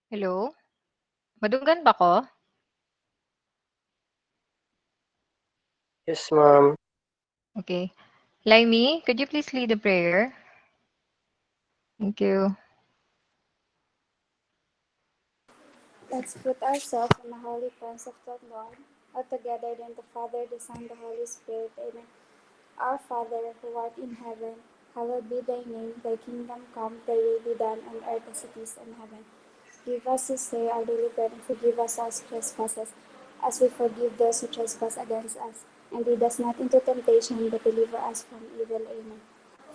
Hello? Madunggan ba ko? Yes, ma'am. Okay. Laimi, could you please lead the prayer? Thank you. Let's put ourselves in the holy presence of the Lord, all together then the Father, the Son, the Holy Spirit. Amen. Our Father, who art in heaven, hallowed be thy name. Thy kingdom come, thy will be done on earth as it is in heaven. Give us this day our daily bread, and forgive us our trespasses, as we forgive those who trespass against us. And lead us not into temptation, but deliver us from evil. Amen.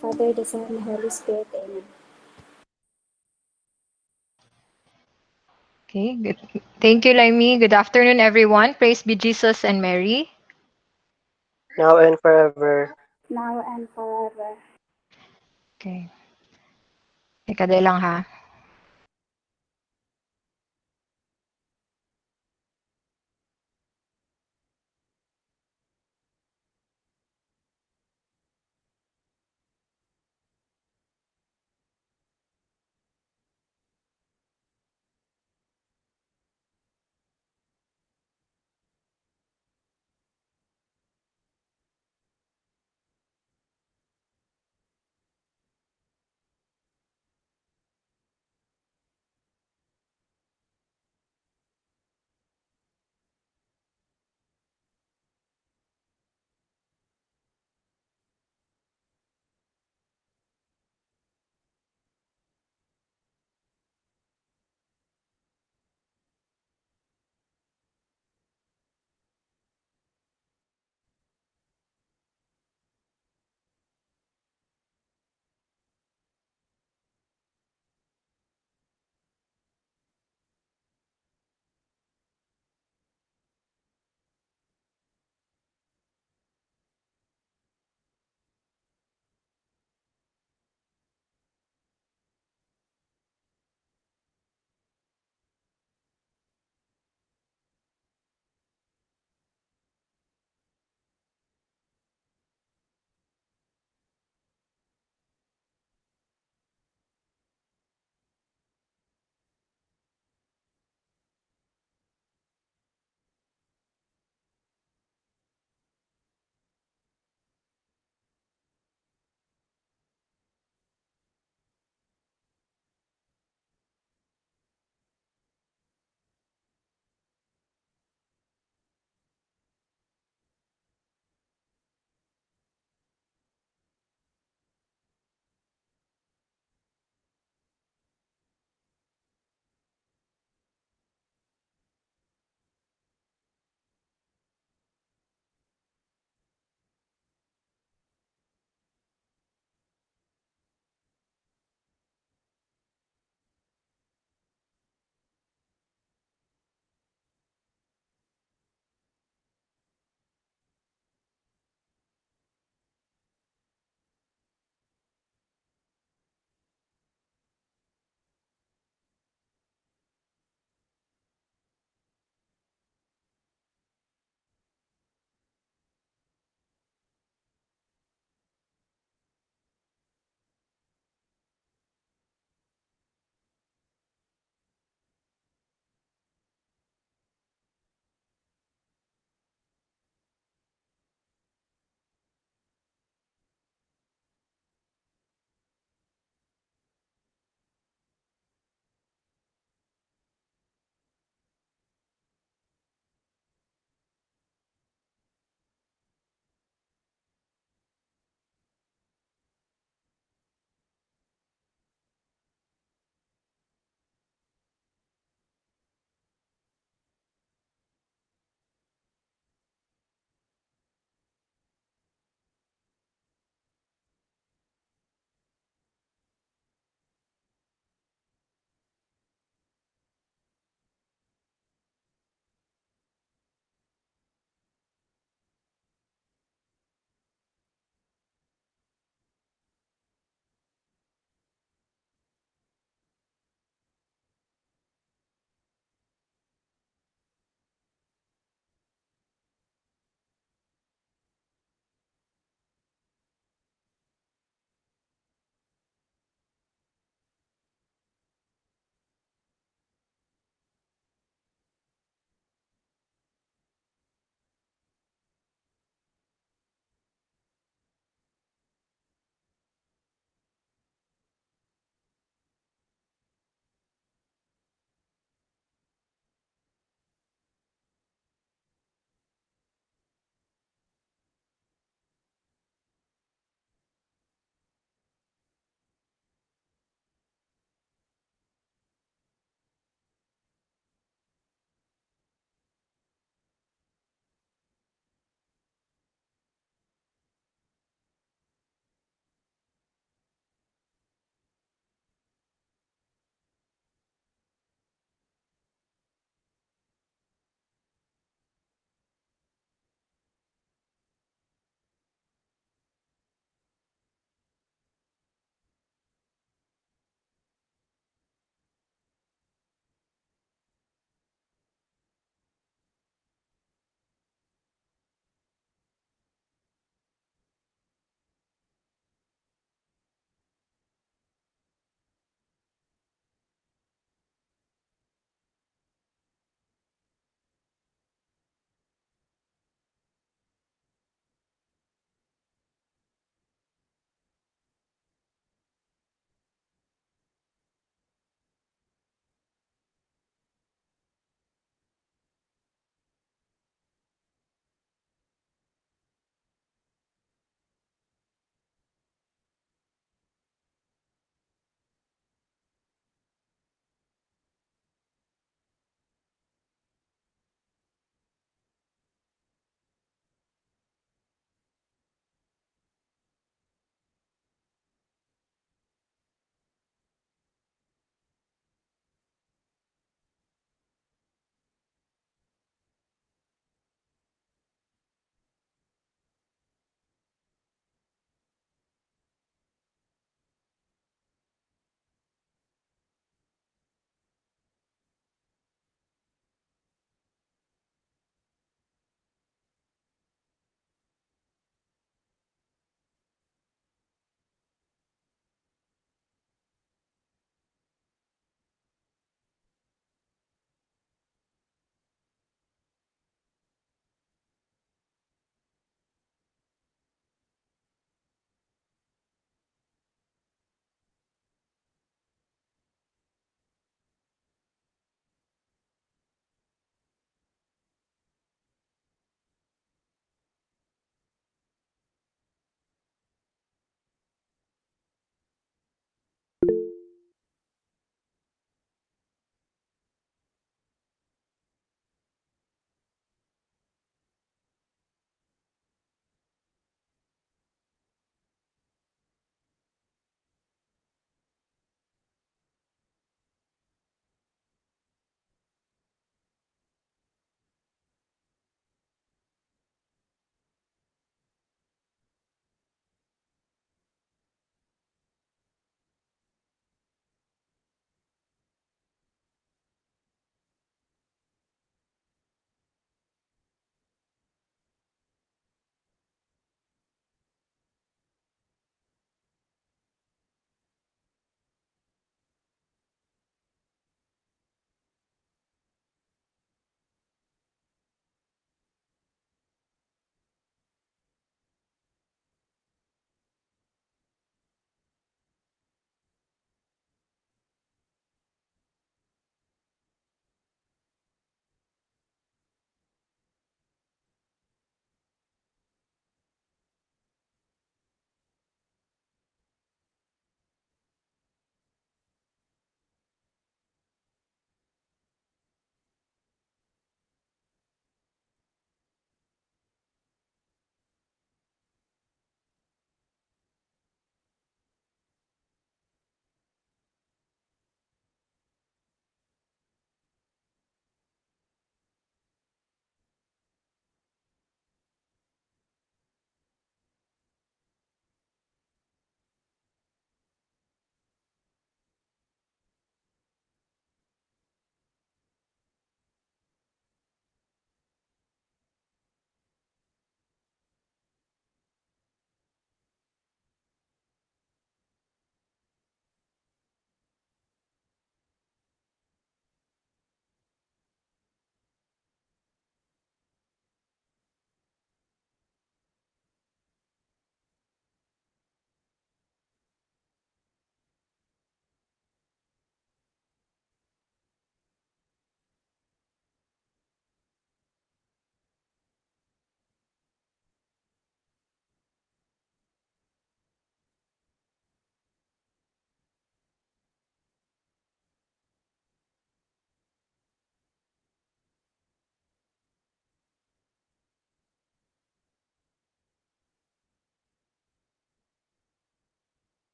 Father, the Son, and the Holy Spirit. Amen. Okay, good. Thank you, Laimi. Good afternoon, everyone. Praise be Jesus and Mary. Now and forever. Now and forever. Okay. Teka, lang ha.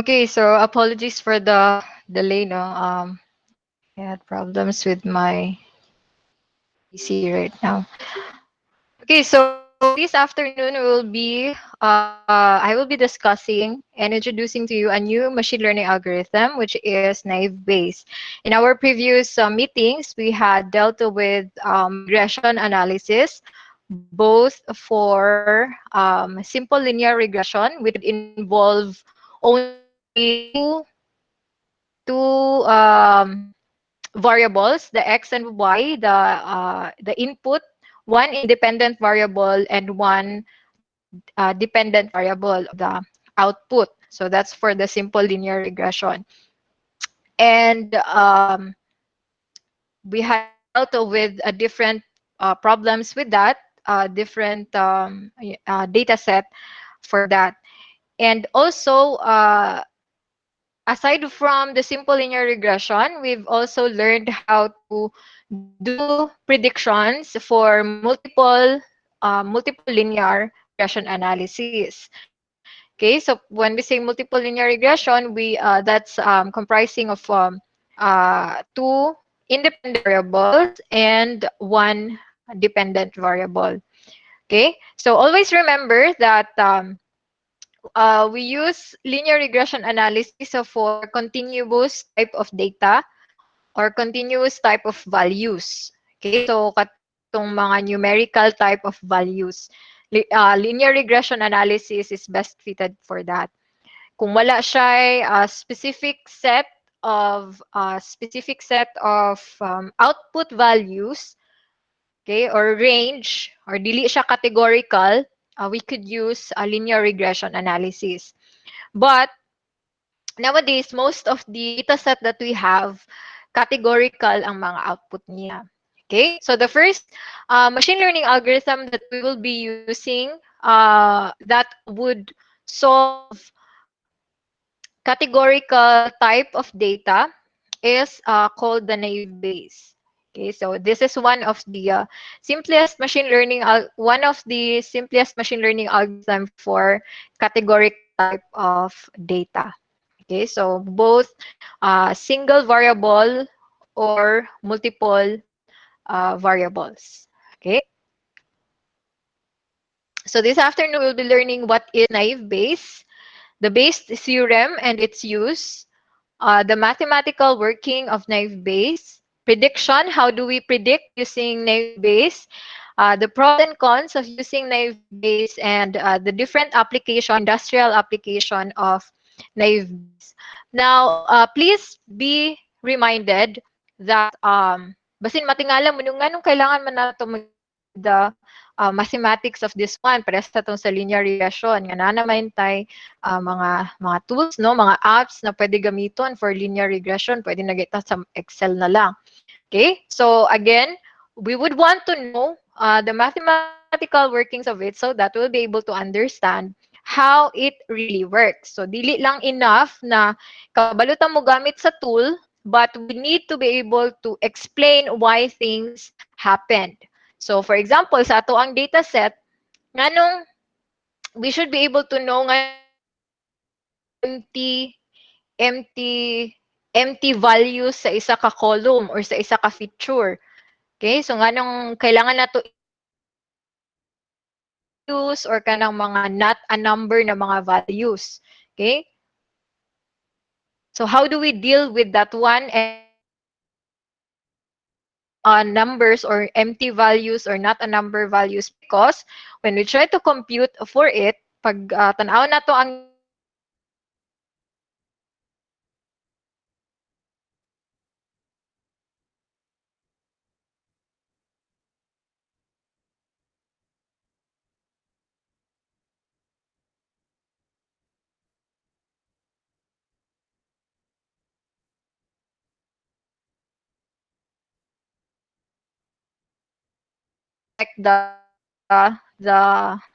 Okay, so apologies for the delay, no. I had problems with my PC right now. Okay, so this afternoon I will be discussing and introducing to you a new machine learning algorithm, which is naive Bayes. In our previous meetings, we had dealt with regression analysis, both for simple linear regression, which would involve only two variables, the x and y, the input, one independent variable and one dependent variable of the output. So that's for the simple linear regression. And we had dealt with different problems with that, different data set for that. And also, aside from the simple linear regression, we've also learned how to do predictions for multiple linear regression analysis. Okay, so when we say multiple linear regression, we that's comprising of two independent variables and one dependent variable. Okay, so always remember that we use linear regression analysis for continuous type of data or continuous type of values. Okay, so katong mga numerical type of values. Linear regression analysis is best fitted for that. Kung wala siya a specific set of output values, okay, or range, or dili siya categorical, we could use a linear regression analysis. But nowadays, most of the data set that we have, categorical ang mga output niya. Okay, so the first machine learning algorithm that we will be using that would solve categorical type of data is called the naive Bayes. Okay, so this is one of the simplest machine learning algorithm for categorical type of data. Okay, so both single variable or multiple variables. Okay, so this afternoon we'll be learning what is naive Bayes, the Bayes theorem and its use, the mathematical working of naive Bayes, prediction, how do we predict using naive Bayes, the pros and cons of using naive Bayes, and the different industrial application of naive Bayes. Now, please be reminded that basin matingala mo nung nganong kailangan man nato the mathematics of this one para sa tong sa linear regression nga na naman tay mga tools, no, mga apps na pwede gamiton for linear regression, pwede na kita sa Excel na lang. Okay, so again, we would want to know the mathematical workings of it so that we'll be able to understand how it really works. So dili lang enough na kabalutan mo gamit sa tool, but we need to be able to explain why things happened. So for example, sa ato ang data set, nganong we should be able to know nga empty empty empty values sa isa ka column or sa isa ka feature. Okay? So nganong kailangan nato use or kanang mga not a number na mga values. Okay? So how do we deal with that one and numbers or empty values or not a number values? Because when we try to compute for it, pag tanaw na to ang the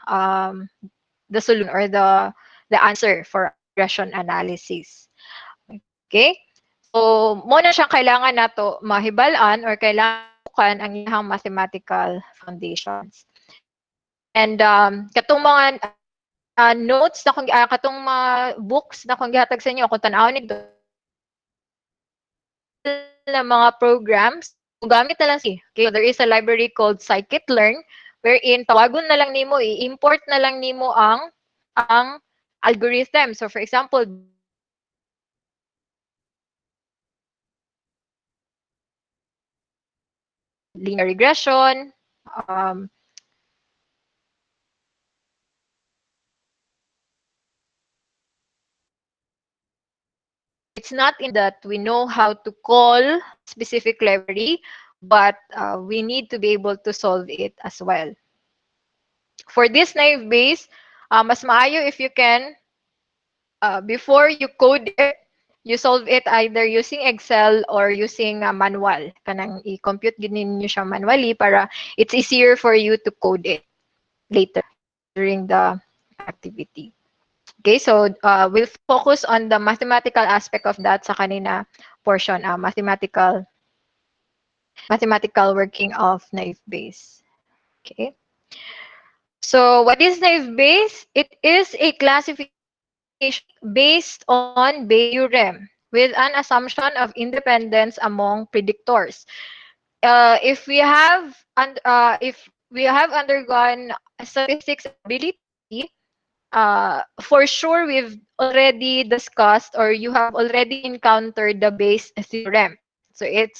um the solution or the answer for regression analysis. Okay? So, mo na siyang kailangan nato mahibalan or kailangan ang iyang mathematical foundations. And katong mga notes na kung katong mga books na kung gihatag sa inyo kung tan-awon nito na mga programs gamit na lang okay, so there is a library called scikit-learn wherein tawagon na lang nimo i-import na lang nimo ang algorithm. So for example, linear regression, it's not in that we know how to call specific library, but we need to be able to solve it as well. For this naive base, mas maayo if you can, before you code it, you solve it either using Excel or using manual. Kanang i-compute ninyo siya manually para it's easier for you to code it later during the activity. Okay, so we'll focus on the mathematical aspect of that sa kanina portion, mathematical working of naive Bayes. Okay. So what is naive Bayes? It is a classification based on Bayes theorem with an assumption of independence among predictors. If we have undergone statistics ability, for sure we've already discussed or you have already encountered the Bayes theorem. So it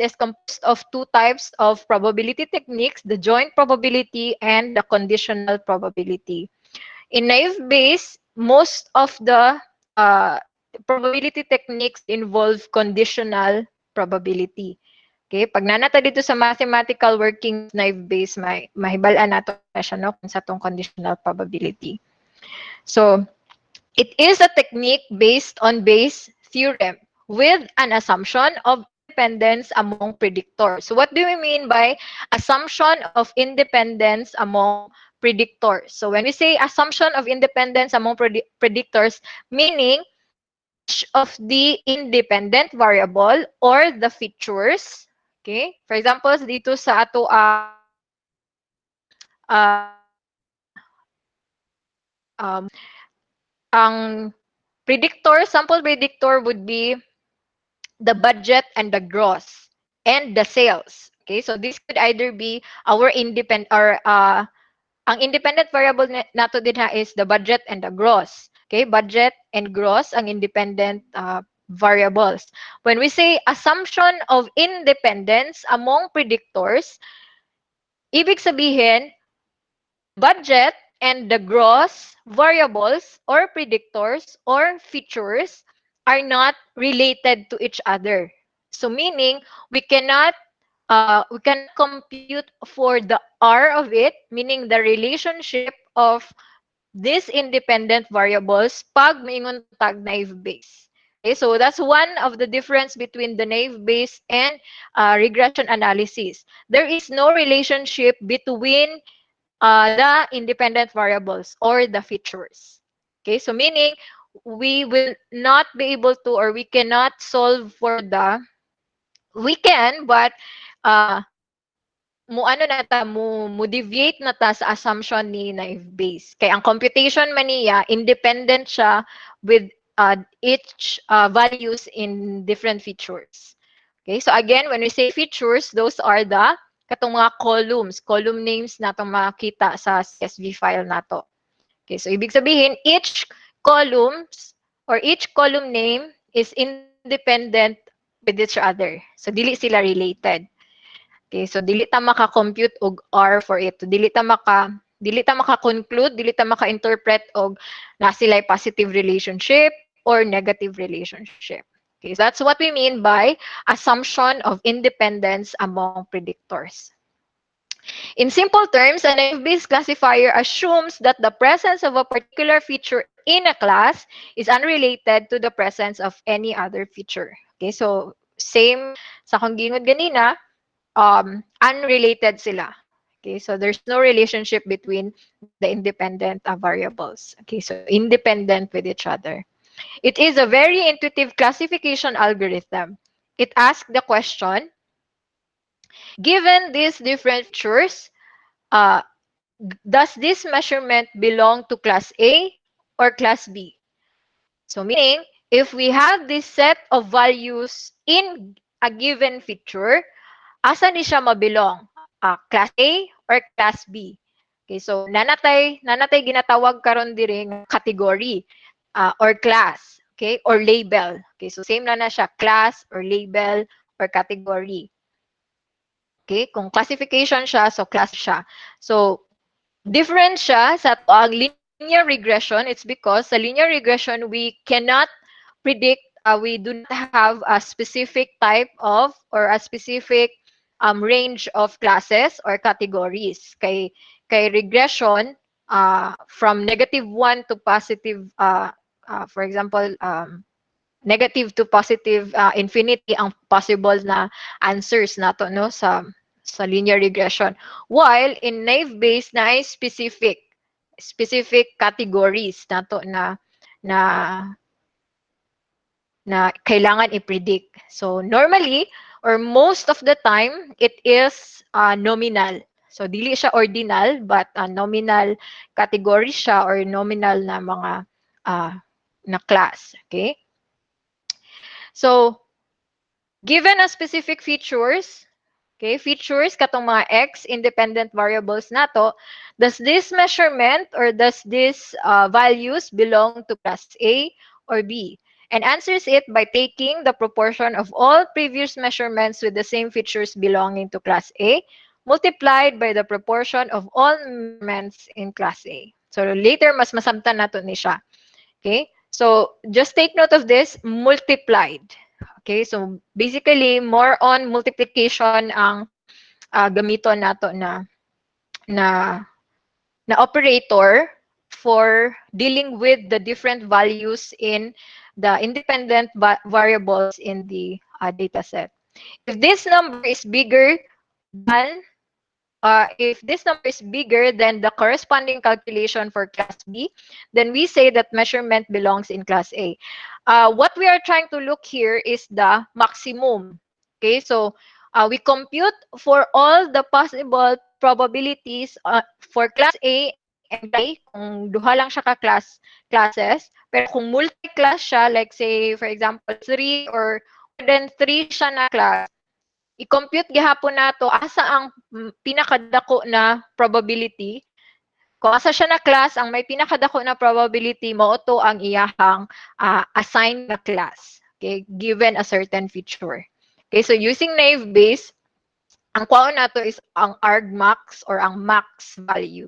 is composed of two types of probability techniques, the joint probability and the conditional probability. In naive Bayes, most of the probability techniques involve conditional probability. Okay, pag nanata dito sa mathematical working naive Bayes, mahibalaan nato na siya no kung sa tong conditional probability. So, it is a technique based on Bayes theorem with an assumption of independence among predictors. So what do we mean by assumption of independence among predictors? So when we say assumption of independence among predictors, meaning each of the independent variable or the features, okay? For example, dito sa ato ang predictor, sample predictor would be the budget and the gross and the sales. Okay, so this could either be our independent or ang independent variable nato din ha is the budget and the gross. Okay, budget and gross ang independent variables. When we say assumption of independence among predictors, ibig sabihin budget and the gross variables or predictors or features are not related to each other. So meaning we can compute for the R of it, meaning the relationship of these independent variables pag maingon tag naive Bayes. Okay, so that's one of the difference between the naive Bayes and regression analysis. There is no relationship between the independent variables or the features. Okay, so meaning we will not be able to or we cannot solve for we can, but uh, ano na ta, mo deviate na ta sa assumption ni naive Bayes. Kaya ang computation man niya, independent siya with each values in different features. Okay, so again, when we say features, those are the katong mga column names natong makita sa CSV file nato. Okay, so ibig sabihin, each columns or each column name is independent with each other. So dili sila related. Okay, so dili ta maka-compute og R for it. Dili ta maka-conclude, dili ta maka-interpret og na sila positive relationship or negative relationship. Okay, so that's what we mean by assumption of independence among predictors. In simple terms, a naive-Bayes classifier assumes that the presence of a particular feature in a class is unrelated to the presence of any other feature. Okay, so same sa kung gingod ganina, unrelated sila. Okay, so there's no relationship between the independent variables. Okay, so independent with each other. It is a very intuitive classification algorithm. It asks the question, given these different features, uh, does this measurement belong to class A or class B? So meaning, if we have this set of values in a given feature, asa ni siya mabilong? Class A or class B? Okay, so nanatay ginatawag karon diri nga category or class, okay, or label. Okay, so same na siya, class or label or category. Okay, kung classification siya, so class siya. So different siya sa ang linear regression. It's because sa linear regression, we cannot predict, we do not have a specific type of or a specific range of classes or categories. Kay regression, from -1 to positive, for example, negative to positive infinity ang possible na answers nato no sa linear regression, while in naive based na ay specific categories nato na na kailangan i-predict. So normally or most of the time it is nominal. So dili siya ordinal but nominal category siya or nominal na mga na class, okay? So given a specific features, okay, features katong mga x independent variables nato, does this measurement or does this values belong to class A or B? And answers it by taking the proportion of all previous measurements with the same features belonging to class A multiplied by the proportion of all measurements in class A. So later mas masabtan nato ni siya. Okay? So just take note of this, multiplied. Okay? So basically more on multiplication ang gamiton nato na na operator for dealing with the different values in the independent variables in the data set. If this number is bigger than if this number is bigger than the corresponding calculation for class B, then we say that measurement belongs in class A. What we are trying to look here is the maximum. Okay, so we compute for all the possible probabilities for class A and class B, kung duha lang siya classes. Pero kung multi-class siya, like say, for example, 3 or more than 3 siya na class, i-compute gihapon nato asa ang pinakadako na probability. Kung asa siya na class, ang may pinakadako na probability mao to ang iyahang assigned na class, okay, given a certain feature. Okay, so using naive Bayes, ang kwaon nato is ang argmax or ang max value.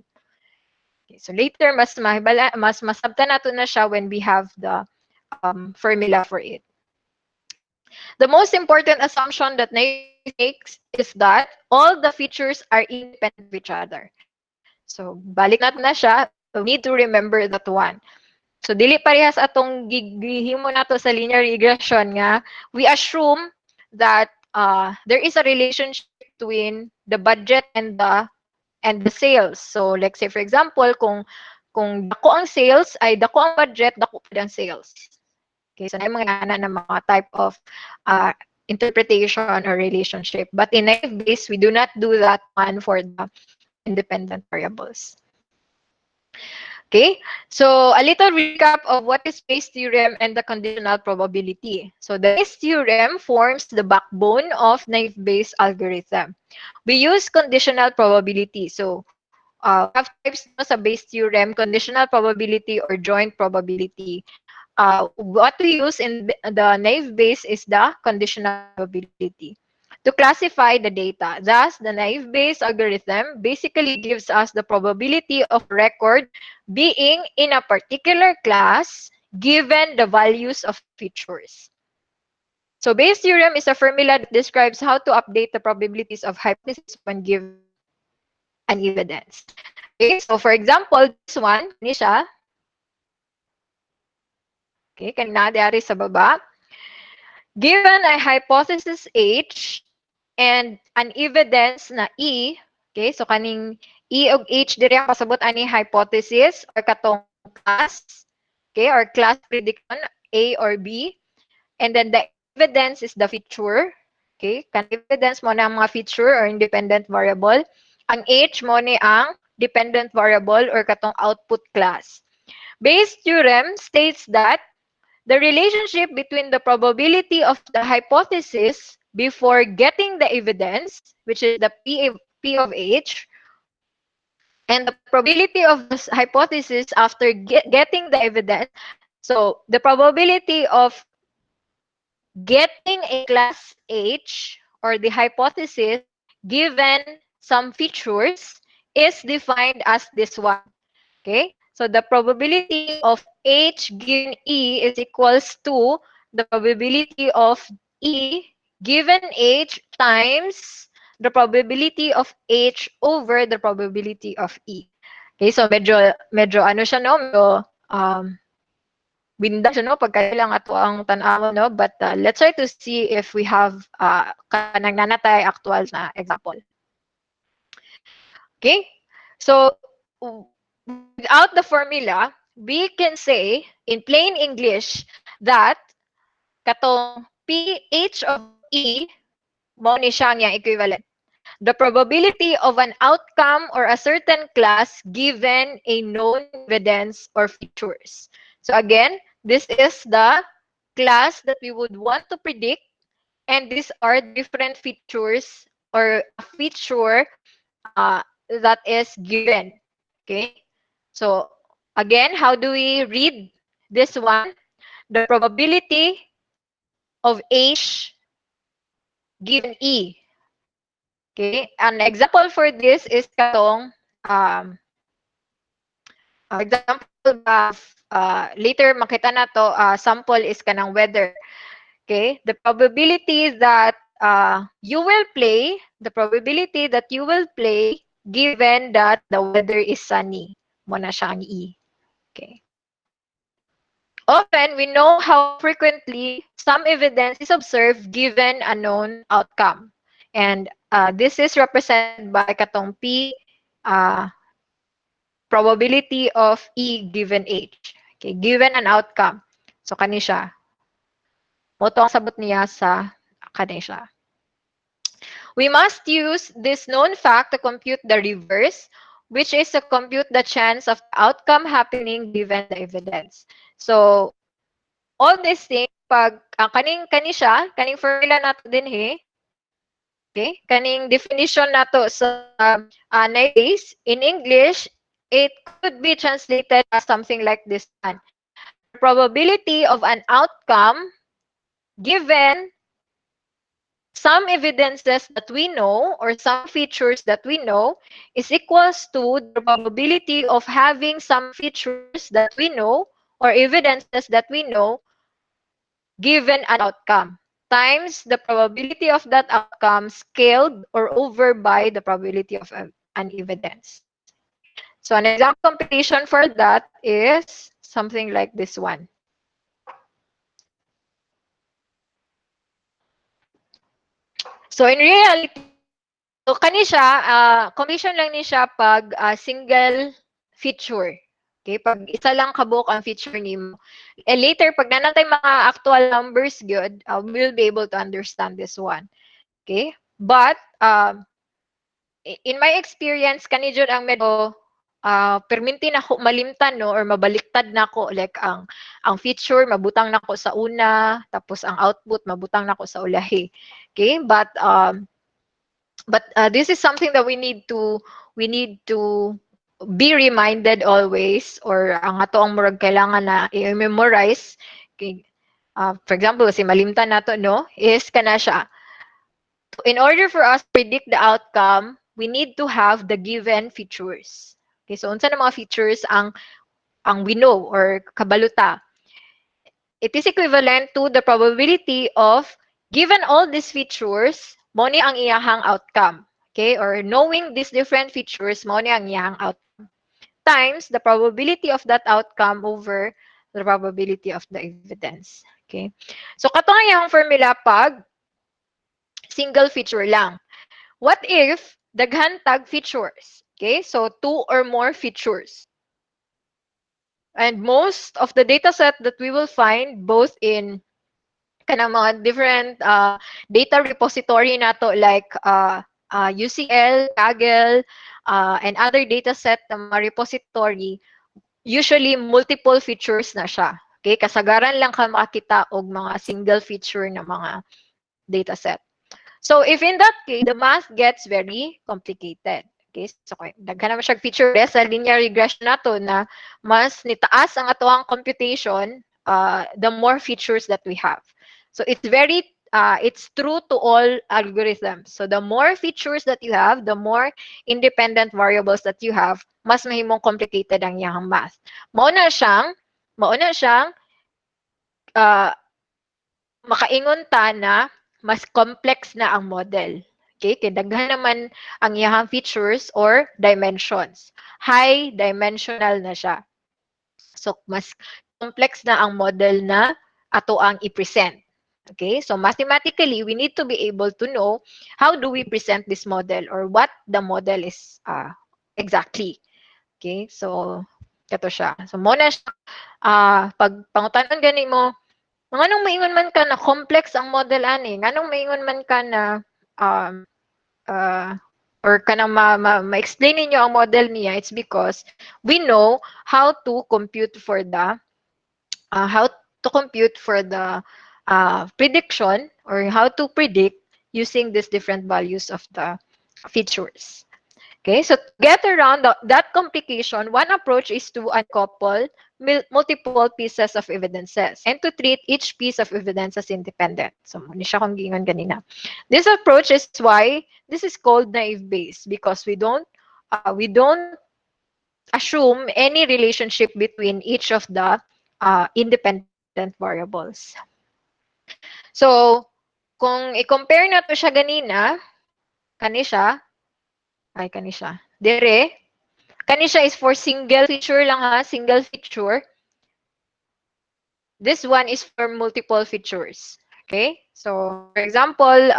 Okay, so later mas masabtan nato na siya when we have the formula for it. The most important assumption that naive makes is that all the features are independent of each other. So, balik natin na siya. We need to remember that one. So, dili parehas atong gihimo nato sa linear regression nga, we assume that there is a relationship between the budget and the sales. So, like say for example, kung dako ang sales ay dako ang budget, dako pud ang sales. Okay, so na mga ana na mga type of interpretation or relationship. But in naive Bayes, we do not do that one for the independent variables. Okay, so a little recap of what is Bayes' theorem and the conditional probability. So the Bayes' theorem forms the backbone of naive Bayes algorithm. We use conditional probability. So we have types no, sa Bayes' theorem, conditional probability or joint probability. What we use in the naive Bayes is the conditional probability to classify the data. Thus, the naive Bayes algorithm basically gives us the probability of a record being in a particular class given the values of features. So Bayes' theorem is a formula that describes how to update the probabilities of hypotheses when given an evidence. Okay, so for example, this one, ni siya. Okay, kanina diari sa baba. Given a hypothesis H and an evidence na E, okay, so kaning E ug H diri ang pasabot ani hypothesis or katong class, okay, or class prediction A or B, and then the evidence is the feature, okay, kan evidence mo na ang mga feature or independent variable. Ang H mo ni ang dependent variable or katong output class. Bayes' theorem states that the relationship between the probability of the hypothesis before getting the evidence, which is the P of H, and the probability of the hypothesis after getting the evidence. So the probability of getting a class H or the hypothesis given some features is defined as this one. Okay? So the probability of H given E is equals to the probability of E given H times the probability of H over the probability of E. Okay, so medyo ano siya no, medyo winda siya no pagka lang ato ang tan-awon no, but let's try to see if we have kanang nanatay actual na example. Okay? So without the formula, we can say in plain English that katong PH of E mo ni siya nga equivalent. The probability of an outcome or a certain class given a known evidence or features. So again, this is the class that we would want to predict, and these are different features or a feature that is given. Okay? So again, how do we read this one? The probability of H given E. Okay? An example for this is katong example later makita na to sample is kanang weather. Okay? The probability that the probability that you will play given that the weather is sunny. Mo na siya ang E. Okay. Often, we know how frequently some evidence is observed given a known outcome. And this is represented by katong P probability of E given H. Okay, given an outcome. So, kani siya. Moto ang sabot niya sa kani siya. We must use this known fact to compute the reverse, which is to compute the chance of the outcome happening given the evidence. So, all these things, pag kaning formula nato din okay, kaning definition nato sa naive Bayes, in English, it could be translated as something like this one. The probability of an outcome given some evidences that we know or some features that we know is equals to the probability of having some features that we know or evidences that we know given an outcome times the probability of that outcome scaled or over by the probability of an evidence. So an example computation for that is something like this one. So in reality, so kani siya, commission lang ni siya pag single feature. Okay, pag isa lang kabuok ang feature nimo. Later, pag nanatay mga actual numbers good, we'll be able to understand this one. Okay? But, in my experience, kani jud ang medyo perminti na ko malimtan no or mabaliktad na ko like ang feature mabutang na ko sa una tapos ang output mabutang na ko sa ulahi. Okay? But this is something that we need to be reminded always or ang ato ang murag kailangan na i-memorize. Okay? For example, si malimtan nato no is kana siya. In order for us to predict the outcome, we need to have the given features. Okay, so unsa na mga features ang we know or kabaluta. It is equivalent to the probability of given all these features, mo ni ang iyahang outcome. Okay, or knowing these different features, mo ni ang iyahang outcome times the probability of that outcome over the probability of the evidence. Okay, so katong iyahang formula pag single feature lang. What if daghan tag features? Okay, so 2 or more features. And most of the data set that we will find both in kanang mga different data repository nato like UCL, Kaggle, and other data set ng mga repository, usually multiple features na siya. Okay, kasagaran lang ka makakita og mga single feature na mga data set. So if in that case, the math gets very complicated. Okay, so daghan naman siya feature sa linear regression nato na mas nitaas ang atoang computation, the more features that we have. So it's true to all algorithms. So the more features that you have, the more independent variables that you have, mas mahimong complicated ang iyang math. Mao na siyang makaingon ta na mas complex na ang model. Okay? Kaya daghan naman ang iyahang features or dimensions. High dimensional na siya. So, mas complex na ang model na ato ang i-present. Okay? So, mathematically, we need to be able to know how do we present this model or what the model is exactly. Okay? So, kato siya. So, muna siya, pag pangutanon gani mo, nganong maingon man ka na complex ang model ani? Nganong maingon man ka na um, or kanang ma-explain ninyo ang model niya? It's because we know how to compute for the prediction or how to predict using these different values of the features. Okay, so to get around that complication, one approach is to uncouple multiple pieces of evidences and to treat each piece of evidence as independent. So, muna siya kung giingon ganina. This approach is why this is called naive Bayes because we don't assume any relationship between each of the independent variables. So, kung i-compare na to siya ganina, kani siya, dire, kani siya is for single feature lang ha, single feature. This one is for multiple features. Okay? So, for example,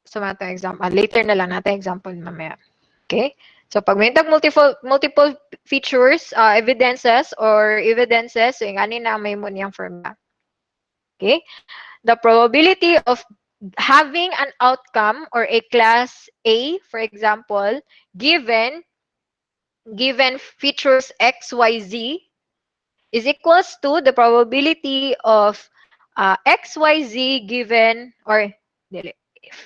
so natin example, later na lang natin example mamaya. Okay? So, pag may multiple features, evidences, so yung ani na may mo niyang formula. Okay? The probability of having an outcome or a class A, for example, given features X, Y, Z is equals to the probability of XYZ given, or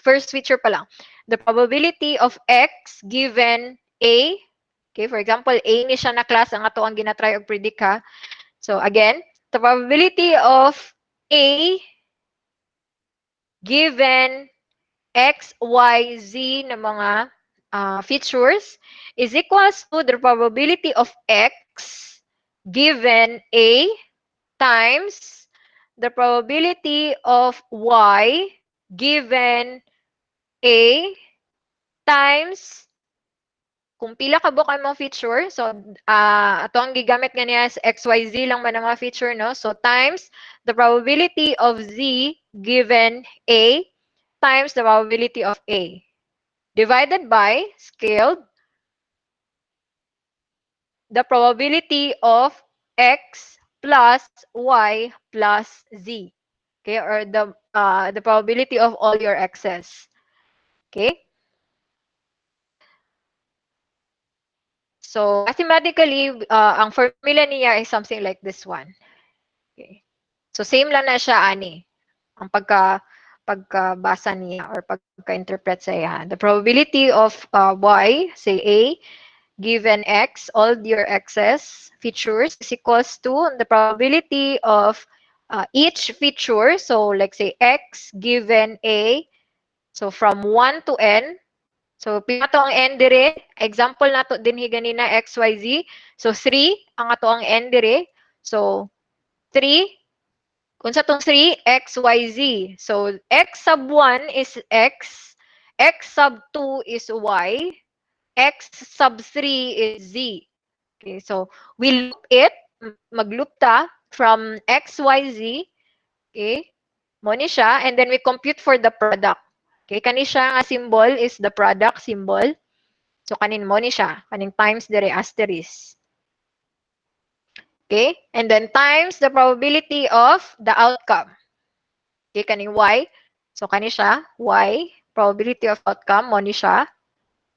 first feature pa lang, the probability of X given A. Okay, for example, A ni siya na class ang ato ang ginatry og predict ha. So again, the probability of A given X, Y, Z na mga features is equals to the probability of X given A times the probability of Y given A times kung pila ka buka mga feature. So, ato ang gigamit ganiya is XYZ lang man ang mga feature, no? So, times the probability of Z given A times the probability of A divided by scaled the probability of X plus Y plus Z. Okay, or the probability of all your X's. Okay? So, mathematically, ang formula niya is something like this one. Okay. So, same lang na siya, ani. Ang pagkabasa niya or pagka-interpret sa iya. The probability of Y, say A, given X, all your X's features is equals to the probability of each feature. So, like say X given A. So, from 1 to N. So, pinato ang N dire. Example nato din ganina X, Y, Z. So, 3 ang ato ang N dire. So, 3. Kung sa tong 3, X, Y, Z. So, X sub 1 is X. X sub 2 is Y. X sub 3 is Z. Okay, so we loop it, magloop ta from X, Y, Z. Okay, mo ni siya, and then we compute for the product. Okay, kani siya nga symbol is the product symbol. So kanin mo ni siya, kaning times dire asterisk. Okay, and then times the probability of the outcome. Okay, kaning Y. So kani siya, Y, probability of outcome mo ni siya.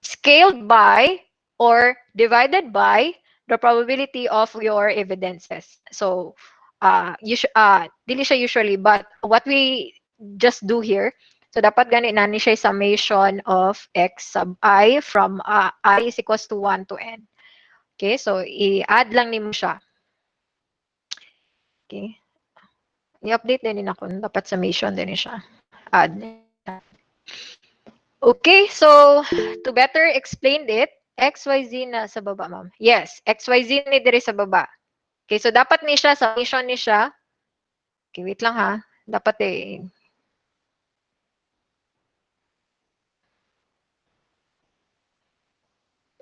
scaled by or divided by the probability of your evidences. So, dili siya usually, but what we just do here, so dapat gani na ni siya summation of x sub I from I is equals to 1 to n. Okay, so i-add lang nimo siya. Okay. I-update din ako. Dapat summation din siya. Add niya. Okay, so to better explain it, XYZ na sa baba, ma'am. Yes, XYZ ni diri sa baba. Okay, so dapat ni siya, summation ni siya. Okay, wait lang ha. Dapat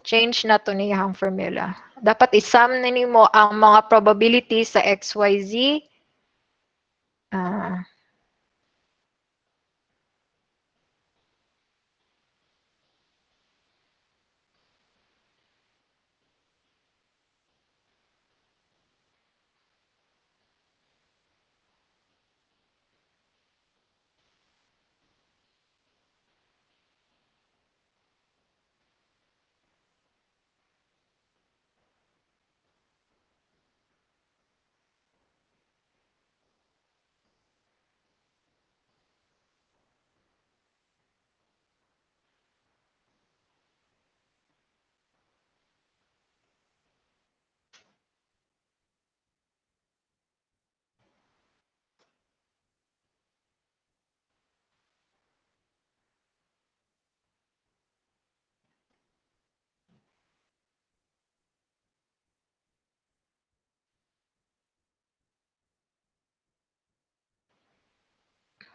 change na to niyang formula. Dapat isum na nimo ang mga probabilities sa XYZ. Ah,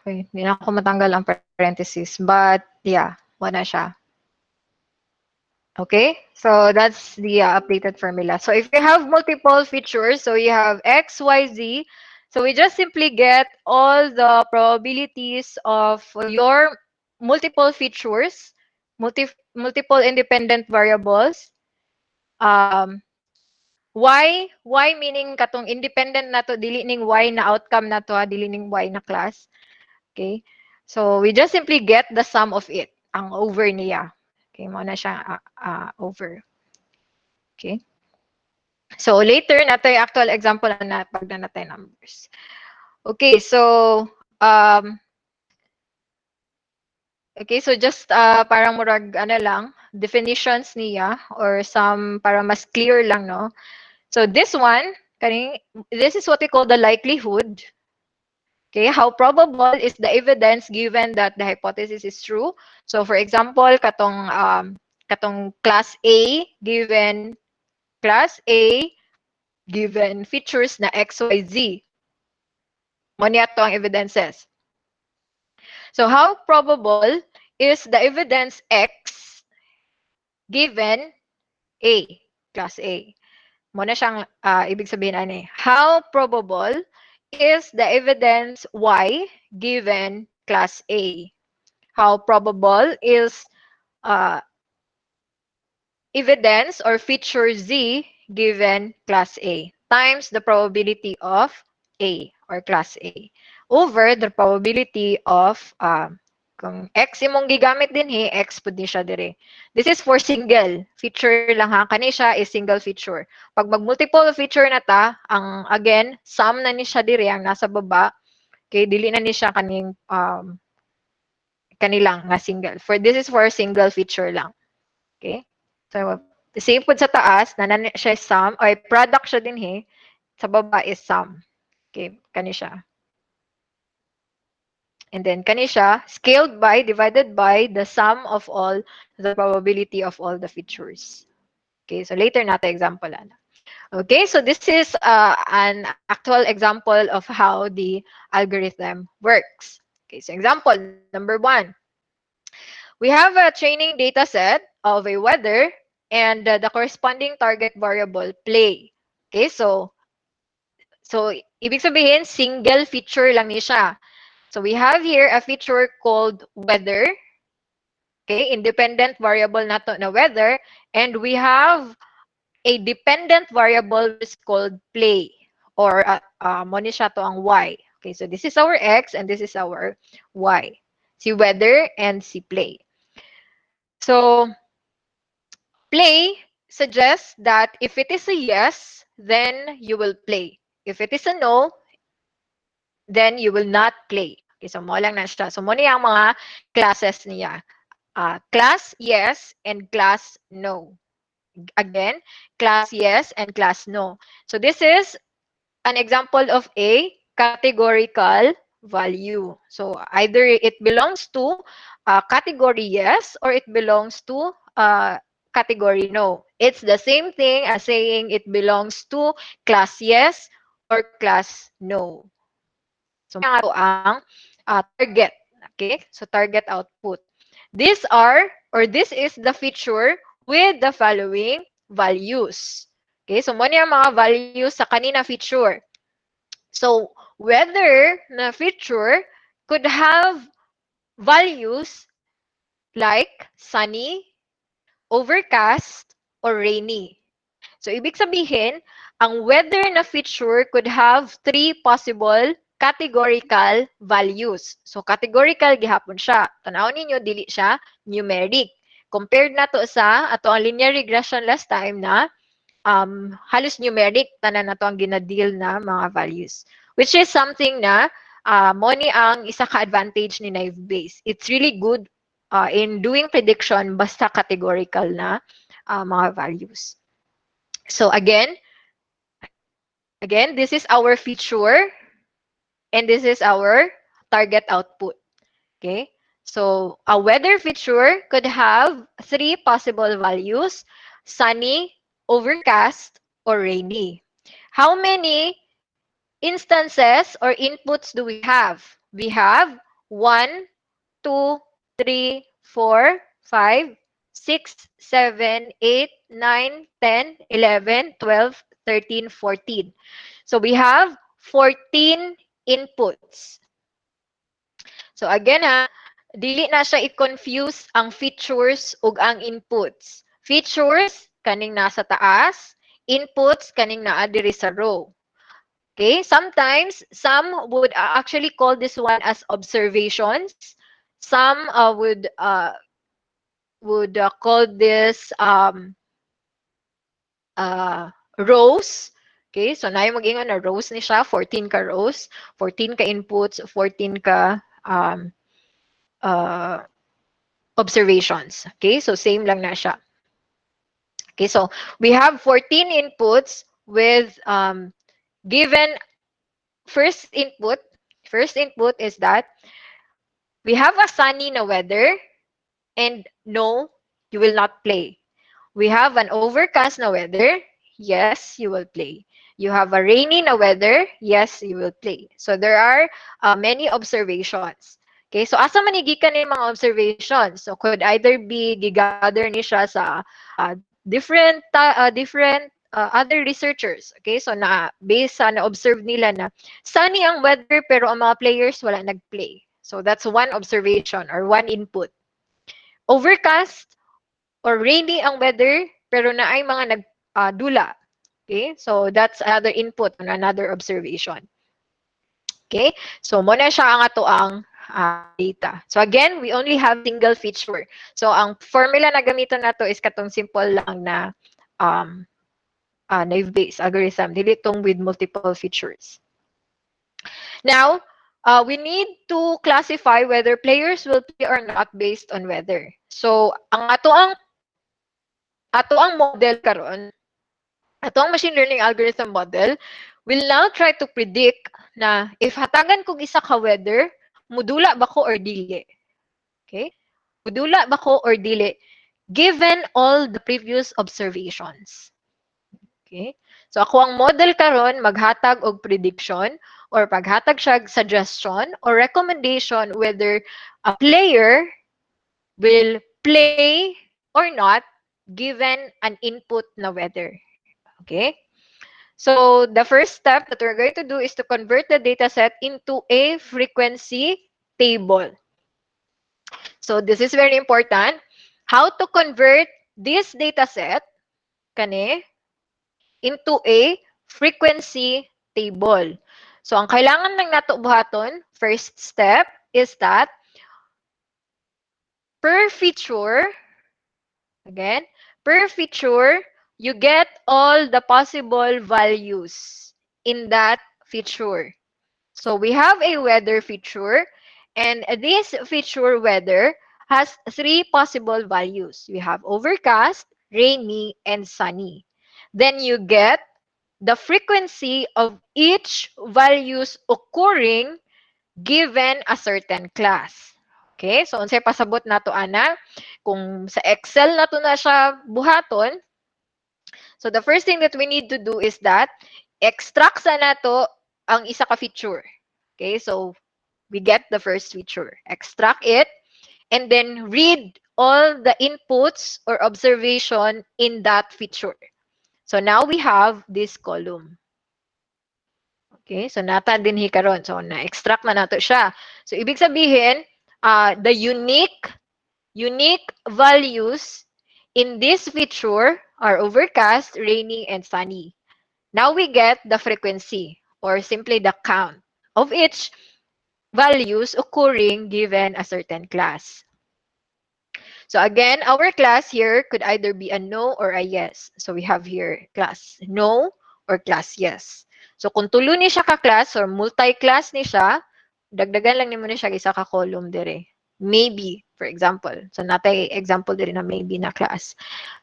okay, hindi na ako matanggal ang parentheses. But, yeah, wala siya. Okay, so that's the updated formula. So if you have multiple features, so you have X, Y, Z, so we just simply get all the probabilities of your multiple features, multiple independent variables. Y meaning katong independent na to, dili ning Y na outcome na to, dili ning Y na class. Okay, so we just simply get the sum of it, ang over niya. Okay, mo na siya over. Okay. So later nato yung actual example na pag na natay numbers. Okay, so okay, so just parang murag ano lang, definitions niya or some para mas clear lang, no. So this one, this is what we call the likelihood. Okay, how probable is the evidence given that the hypothesis is true? So for example, katong class A given features na XYZ. Mo niya to ang evidences. So how probable is the evidence X given A, class A? Mo na siyang ibig sabihin ani. How probable is the evidence Y given class A? How probable is uh, evidence or feature Z given class A times the probability of A or class A over the probability of kung X imong gigamit din X pud ni siya dire. This is for single feature lang ha. Kani siya is single feature. Pag mag-multiple feature na ta, ang again, sum na ni siya dire ang nasa baba. Kay dili na ni siya kanilang nga single. For this is for single feature lang. Okay? So, same po sa taas, na siya sum, or product siya din sa baba is sum. Okay, kani siya. And then, kani siya, scaled by, divided by the sum of all the probability of all the features. Okay, so later natin example. Okay, so this is an actual example of how the algorithm works. Okay, so example number 1. We have a training data set of a weather and the corresponding target variable play. Okay, so ibig sabihin single feature lang ni siya. So we have here a feature called weather. Okay, independent variable na to na weather, and we have a dependent variable which is called play or mo ni siya to ang y. Okay, so this is our x and this is our y. Si weather and si play. So Play suggests that if it is a yes, then you will play. If it is a no, then you will not play. Okay, so mo lang na siya. So mo niya ang mga classes niya. Class yes and class no. Again, class yes and class no. So this is an example of a categorical value. So either it belongs to category yes or it belongs to category no. It's the same thing as saying it belongs to class yes or class no. So mga to ang target. Okay? So target output. These are or this is the feature with the following values. Okay? So mo ang mga values sa kanina feature. So weather na feature could have values like sunny, overcast, or rainy. So ibig sabihin, ang weather na feature could have three possible categorical values. So categorical gihapon siya. Tanaw ninyo dili siya numeric. Compared na to sa ato ang linear regression last time na halos numeric tanan na to ang ginadeal na mga values. Which is something na mo ni ang isa ka advantage ni naive Bayes. It's really good in doing prediction basta categorical na mga values. So again, this is our feature and this is our target output. Okay? So a weather feature could have three possible values: sunny, overcast, or rainy. How many instances or inputs do we have? We have 1, 2, 3, 4, 5, 6, 7, 8, 9, 10, 11, 12, 13, 14. So we have 14 inputs. So again ha, dili na siya i-confuse ang features ug ang inputs. Features kaning nasa taas, inputs kaning naa diri sa row. Okay, sometimes some would actually call this one as observations. Some would call this rows. Okay, so na yung mag-ingon na rows ni siya, 14 ka rows, 14 ka inputs, 14 ka uh, observations. Okay, so same lang na siya. Okay, so we have 14 inputs with given first input. First input is that we have a sunny na weather and no, you will not play. We have an overcast na weather. Yes, you will play. You have a rainy na weather. Yes, you will play. So there are many observations. Okay, so asa man gikan ni mga observations? So could either be gigather ni siya sa different other researchers. Okay, so na based sa na-observe nila na sunny ang weather pero ang mga players wala nag-play. So that's one observation or one input. Overcast or rainy ang weather pero naay mga nagdula. Okay? So that's another input on another observation. Okay? So mo na siya ang ato ang data. So again, we only have single feature. So ang formula na gamiton nato is katong simple lang na naive Bayes algorithm. Dili tong with multiple features. Now, we need to classify whether players will play or not based on weather. So ang ato ang model karon, ato ang machine learning algorithm model will now try to predict na if hatagan kog isa ka weather, mudula ba ko or dili. Okay? Mudula ba ko or dili given all the previous observations. Okay? So ako ang model karon maghatag og prediction or paghatag siya suggestion or recommendation whether a player will play or not given an input na weather. Okay? So the first step that we're going to do is to convert the data set into a frequency table. So this is very important. How to convert this data set kani into a frequency table. So ang kailangan lang nato buhaton, first step is that per feature, Again, per feature, you get all the possible values in that feature. So we have a weather feature, and this feature weather has three possible values. We have overcast, rainy, and sunny. Then you get the frequency of each values occurring given a certain class. Okay, so unsay pasabot nato ana kung sa Excel nato na siya buhaton. So the first thing that we need to do is that extract sa nato ang isa ka feature. Okay, so we get the first feature, extract it, and then read all the inputs or observation in that feature. So now we have this column. Okay, so nata din karon. So na-extract na nato siya. So ibig sabihin, the unique values in this feature are overcast, rainy, and sunny. Now we get the frequency or simply the count of each values occurring given a certain class. So again, our class here could either be a no or a yes. So we have here class no or class yes. So kung tulo ni siya ka class or multi-class ni siya, dagdagan lang nimo ni siya isa ka column dire. Maybe, for example. So natay example dire na maybe na class.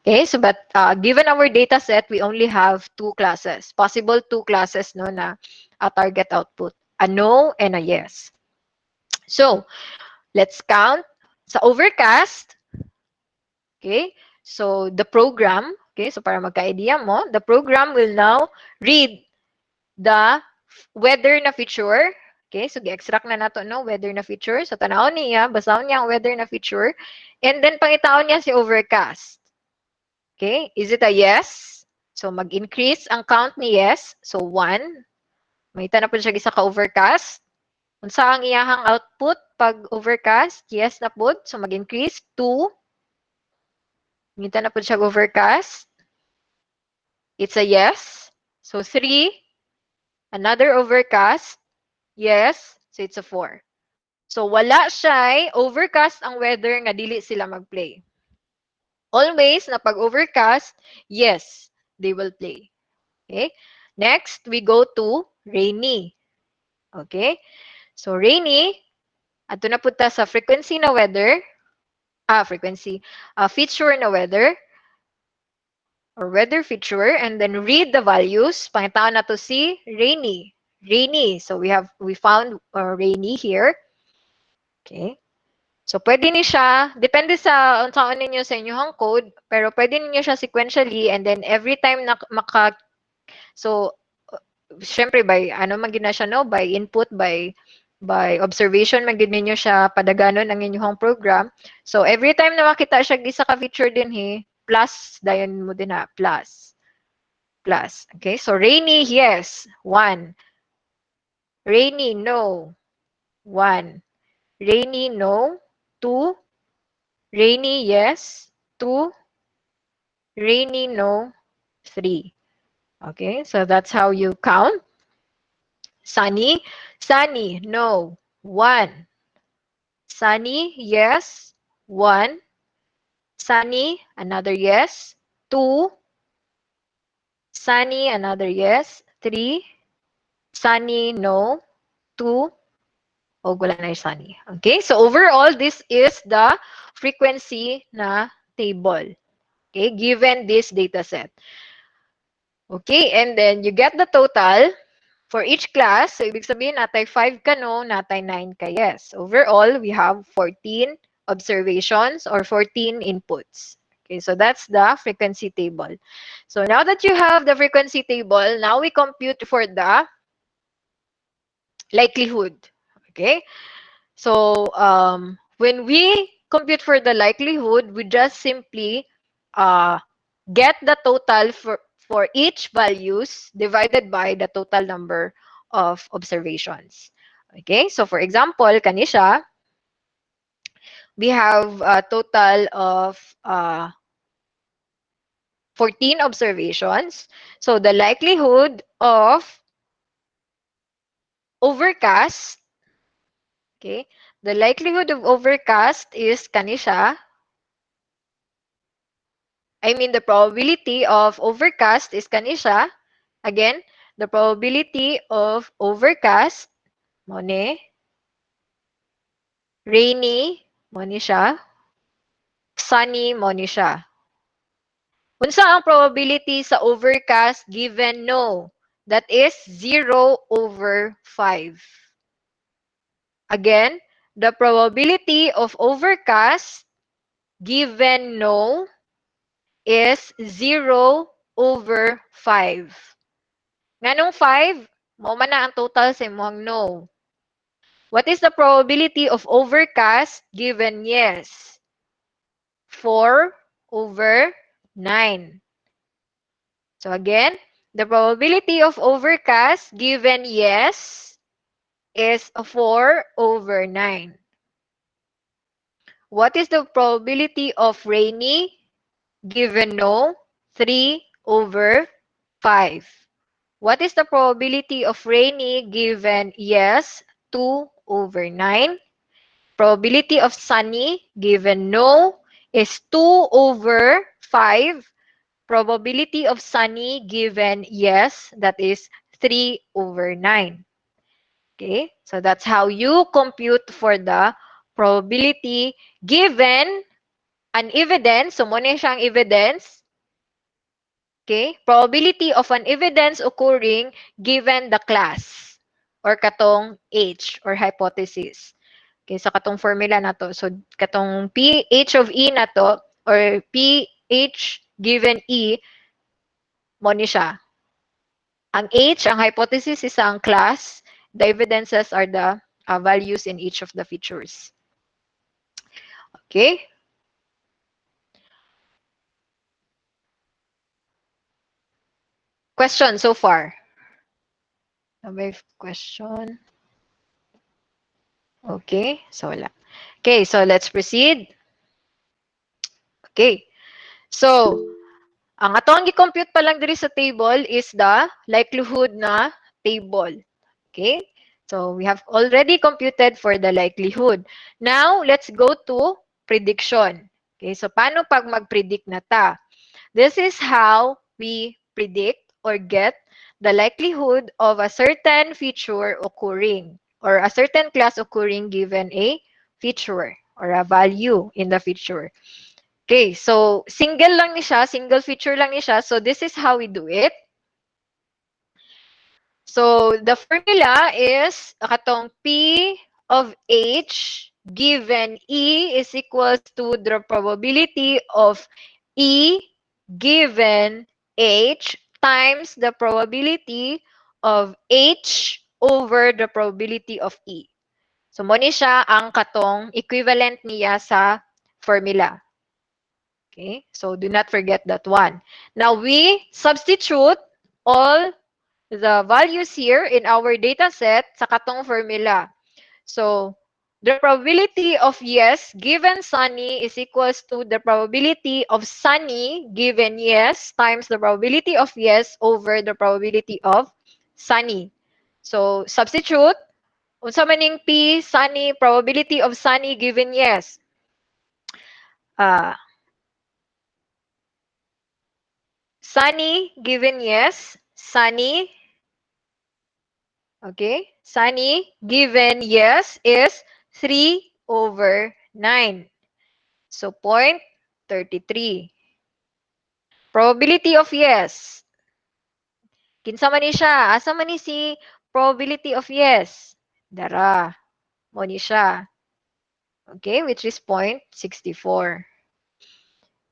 Okay, so but given our data set, we only have two classes. Possible two classes no na a target output. A no and a yes. So, let's count. Sa overcast, okay? So, the program, okay? So, para magka-idea mo, the program will now read the weather na feature. Okay? So, gi-extract na nato, no? Weather na feature. So, tanawon niya, basahon niya ang weather na feature. And then, pangitaon niya si overcast. Okay? Is it a yes? So, mag-increase ang count ni yes. So, 1. Makita na po siya isa ka-overcast. Unsa ang iyahang output pag overcast? Yes na po. So, mag-increase. 2. Ngita na po siya overcast. It's a yes. So, 3. Another overcast. Yes. So, it's a 4. So, wala siya overcast ang weather nga dili sila mag-play. Always na pag overcast, yes, they will play. Okay? Next, we go to rainy. Okay? So, rainy, ato na punta sa frequency na weather. Frequency. Feature na weather. Or weather feature, and then read the values. Pangitaon na to si rainy. Rainy. So we found rainy here. Okay. So pwede ni siya, depende sa unsaon ninyo sa inyong code, pero pwede ninyo siya sequentially, and then every time na so syempre by ano man gina siya no, by input, by observation man gid ninyo siya padaganon ang inyong program. So every time na makita siya gisa ka feature din plus dayon mo din plus. Okay, so rainy, yes, 1. Rainy, no, 1. Rainy, no, 2. Rainy, yes, 2. Rainy, no, 3. Okay, so that's how you count. Sunny, sunny, no, 1. Sunny, yes, 1. Sunny, another yes, 2. Sunny, another yes, 3. Sunny, no, 2. O wala na yung sunny. Okay, so overall, this is the frequency na table. Okay, given this data set. Okay, and then you get the total for each class. So, ibig sabihin, natay 5 ka no, natay 9 ka yes. Overall, we have 14 observations or 14 inputs. Okay, so that's the frequency table. So now that you have the frequency table, now we compute for the likelihood. Okay, so when we compute for the likelihood, we just simply get the total for each values divided by the total number of observations. Okay, so for example, kanisha, we have a total of 14 observations. So the likelihood of overcast, okay, the likelihood of overcast is kanisha I mean, the probability of overcast is kanisha. Again, the probability of overcast, mo ni, rainy, mo ni siya, sunny, mo ni siya. Unsa ang probability sa overcast given no? That is 0/5. Again, the probability of overcast given no is 0/5. Nganong 5? Mao man na ang total sa imong no. What is the probability of overcast given yes? 4/9. So again, the probability of overcast given yes is 4/9. What is the probability of rainy given no? 3/5. What is the probability of rainy given yes? 2/9. Probability of sunny given no is 2/5. Probability of sunny given yes, that is 3/9. Okay, so that's how you compute for the probability given an evidence. So, muna siyang evidence. Okay, probability of an evidence occurring given the class or katong H or hypothesis. Okay, so katong formula na to. So, katong PH of E na to or PH given E, mo ni siya. Ang H, ang hypothesis is ang class. The evidences are the values in each of the features. Okay? Question so far? May question? Okay, so wala. Okay, so let's proceed. Okay. So, ang atong gi-compute pa lang diri sa table is the likelihood na table. Okay? So, we have already computed for the likelihood. Now, let's go to prediction. Okay, so paano pag mag-predict na ta? This is how we predict or get the likelihood of a certain feature occurring or a certain class occurring given a feature or a value in the feature. Okay, so single lang ni siya, single feature lang ni siya. So this is how we do it. So the formula is katong P of H given E is equals to the probability of E given H times the probability of H over the probability of E. So mo ni siya ang katong equivalent niya sa formula. Okay, so do not forget that one. Now we substitute all the values here in our data set sa katong formula. So the probability of yes given sunny is equals to the probability of sunny given yes times the probability of yes over the probability of sunny. So substitute. Unsa maning P sunny probability of sunny given yes. Sunny given yes. Sunny. Okay. Sunny given yes is 3/9. So 0.33. Probability of yes. Kinsa man ni siya? Asa man ni si probability of yes? Dara. Mo ni siya. Okay, which is 0.64.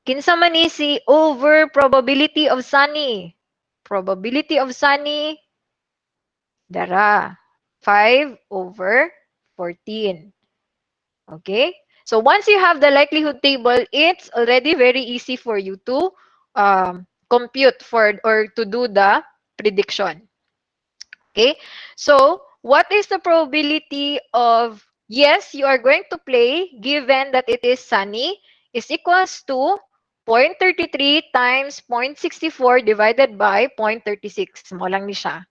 Kinsa man ni si over probability of sunny? Probability of sunny, dara. 5/14. Okay? So once you have the likelihood table, it's already very easy for you to compute for or to do the prediction. Okay? So what is the probability of yes, you are going to play given that it is sunny is equals to 0.33 times 0.64 divided by 0.36. Mo lang ni siya.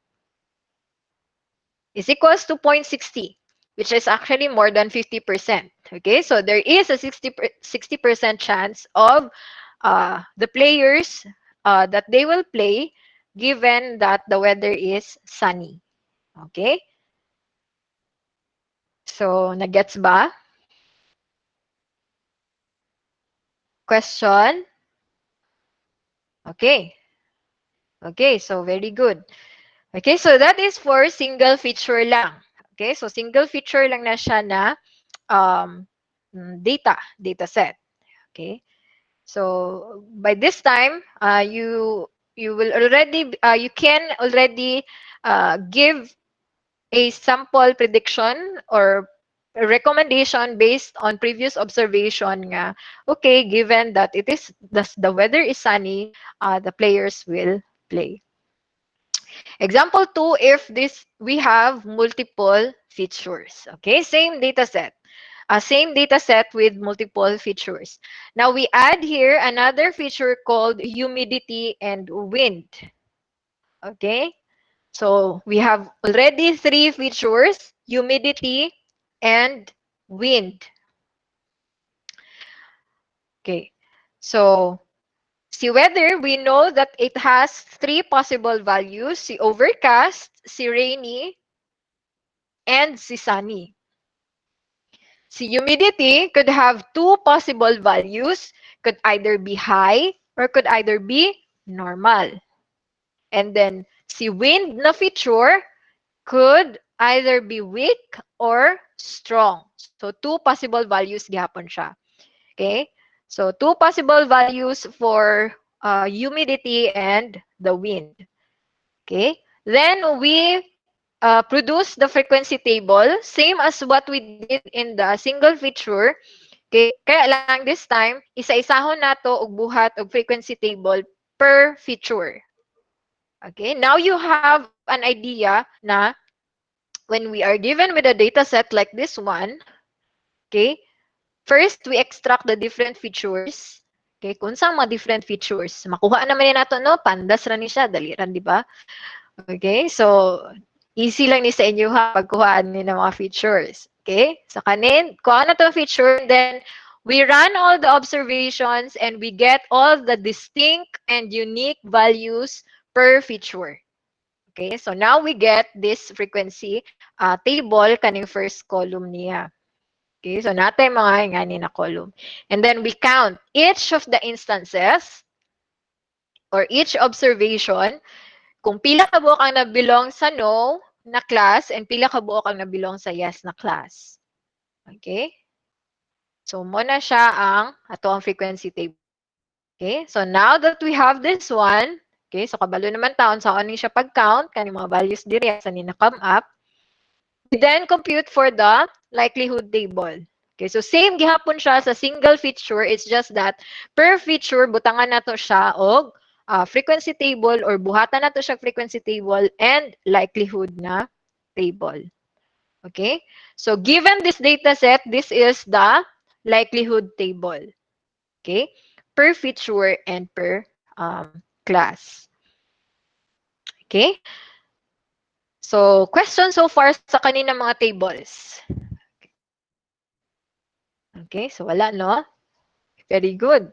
Is equals to 0.60, which is actually more than 50%. Okay, so there is a 60% chance of the players that they will play given that the weather is sunny. Okay? So, nagets ba? Question? Okay. Okay, so very good. Okay, so that is for single feature lang. Okay, so single feature lang na siya na um, data set. Okay, so by this time, you will already you can already give a sample prediction or a recommendation based on previous observation nga, okay, given that the weather is sunny, the players will play. Example 2, if this we have multiple features. Okay, same data set with multiple features. Now we add here another feature called humidity and wind. Okay, so we have already three features: humidity and wind. Okay, so si weather, we know that it has three possible values: si overcast, si rainy, and si sunny. Si humidity could have two possible values, could either be high or could either be normal. And then si wind na feature could either be weak or strong. So two possible values gihapon siya. Okay? So two possible values for humidity and the wind. Okay? Then we produce the frequency table, same as what we did in the single feature. Okay? Kaya lang this time, isa-isahon nato og buhat og frequency table per feature. Okay? Now you have an idea na when we are given with a data set like this one, okay, first we extract the different features. Okay, kung saan mga different features. Makuha naman ni nato, no? Pandas ra ni siya, dali ran, di ba? Okay, so easy lang ni sa inyo ha pagkuhaan ni ng mga features. Okay, so kanin, kuha na to feature, and then we run all the observations and we get all the distinct and unique values per feature. Okay, so now we get this frequency table kaning first column niya. Okay, so natay mga ingani na column. And then we count each of the instances or each observation kung pila ka buok ang nabilong sa no na class and pila ka buok ang nabilong sa yes na class. Okay? So, mo na siya ang ato ang frequency table. Okay? So, now that we have this one, okay, so kabalo naman taon sa ani siya pag-count, kani mga values diri sa ni na-come up, we then compute for the likelihood table. Okay, so same gihapon siya sa single feature, it's just that per feature butangan nato siya og frequency table or buhatan nato siya frequency table and likelihood na table. Okay? So given this data set, this is the likelihood table. Okay? Per feature and per class. Okay? So, question so far sa kanina mga tables. Okay, so wala, no? Very good.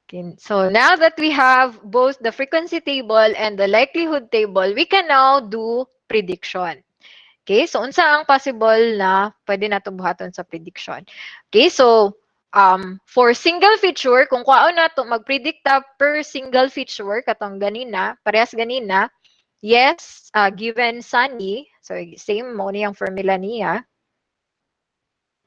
Okay, so now that we have both the frequency table and the likelihood table, we can now do prediction. Okay, so unsa ang possible na pwede nato buhaton sa prediction? Okay, so for single feature, kung kuhaon nato magpredicta per single feature, katong ganina, parehas ganina, yes, given sunny, so same mo niyang formula niya.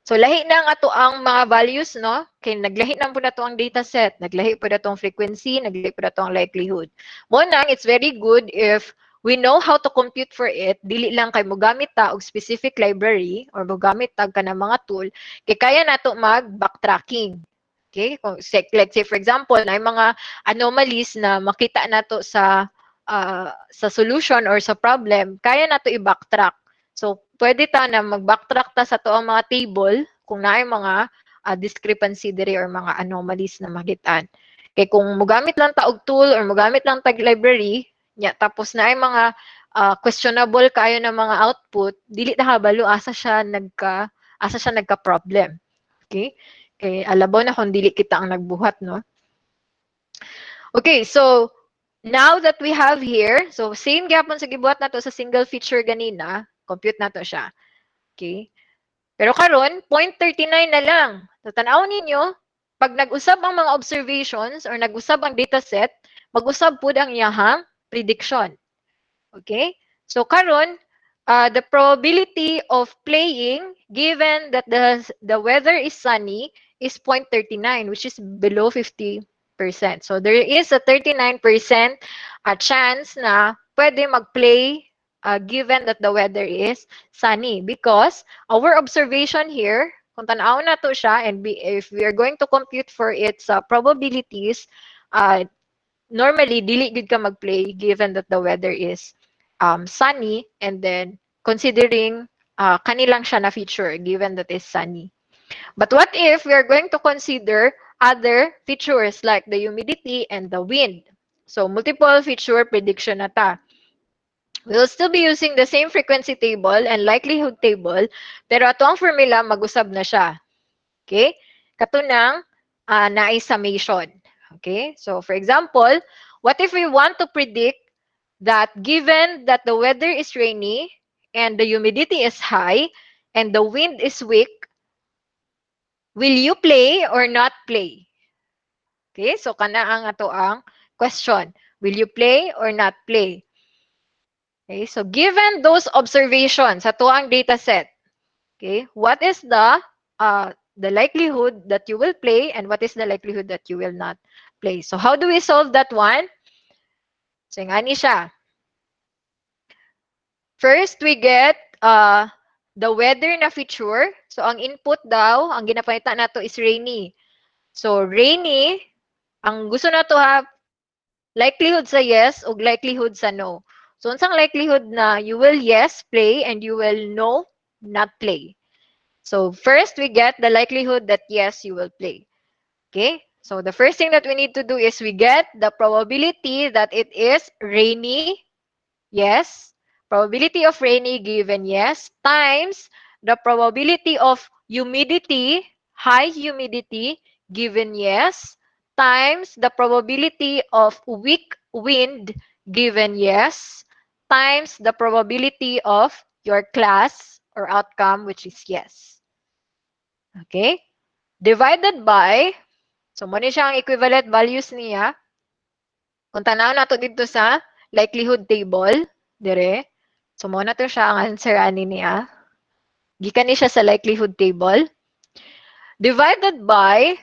So, lahi na nga to ang mga values, no? Kaya naglahi na po na to ang data set. Naglahi po na to ang frequency, naglahi po na to ang likelihood. Mo nang, it's very good if we know how to compute for it. Dili lang kay mo gamit ta og specific library or mo gamit tag ka ng mga tool. Kaya kaya na to mag-backtracking. Okay? Let's say, for example, na yung mga anomalies na makita na to sa solution or sa problem, kaya na to i-backtrack. So, pwede ta na mag-backtrack ta sa to ang mga table kung naay mga discrepancy diri or mga anomalies na makitaan. Kay kung mogamit lang ta og tool or mogamit lang tag library, tapos naay mga questionable kayo na mga output, dili na kabalo asa siya nagka problem. Okay? Kay alabaw na kung dili kita ang nagbuhat, no? Okay, so now that we have here, so same gyapon sa gibuhat nato sa single feature ganina, compute nato siya. Okay? Pero karon, 0.39 na lang. So tan-aw ninyo, pag nag-usab ang mga observations or nag-usab ang dataset, mag-usab pud ang iyahang prediction. Okay? So karon, the probability of playing given that the weather is sunny is 0.39, which is below 50%. So there is a 39% chance na pwede mag-play given that the weather is sunny, because our observation here, kung tanaw na to siya, and if we are going to compute for its probabilities, uh, normally dili gud ka mag-play given that the weather is sunny, and then considering kanilang siya na feature given that is sunny. But what if we are going to consider other features like the humidity and the wind? So multiple feature prediction na ta. We'll still be using the same frequency table and likelihood table, pero ato ang formula mag-usab na siya. Okay? Katunang naay summation. Okay? So for example, what if we want to predict that given that the weather is rainy and the humidity is high and the wind is weak, will you play or not play? Okay? So kana ang ato ang question. Will you play or not play? Okay? So given those observations, ato ang data set, okay, what is the likelihood that you will play and what is the likelihood that you will not play? So how do we solve that one? So ngani siya. First, we get the weather na feature. So ang input daw, ang ginapakita nato is rainy. So rainy, ang gusto nato ha, likelihood sa yes o likelihood sa no. So unsang likelihood na you will yes play and you will no not play. So first, we get the likelihood that yes, you will play. Okay? So the first thing that we need to do is we get the probability that it is rainy, yes. Probability of rainy given yes, times the probability of humidity, high humidity given yes, times the probability of weak wind given yes, times the probability of your class or outcome, which is yes. Okay? Divided by, so mo ni siya ang equivalent values niya. Kung tanaw nato dito sa likelihood table, dire. So mo na to siya ang answer ani niya. Gikan ni siya sa likelihood table. Divided by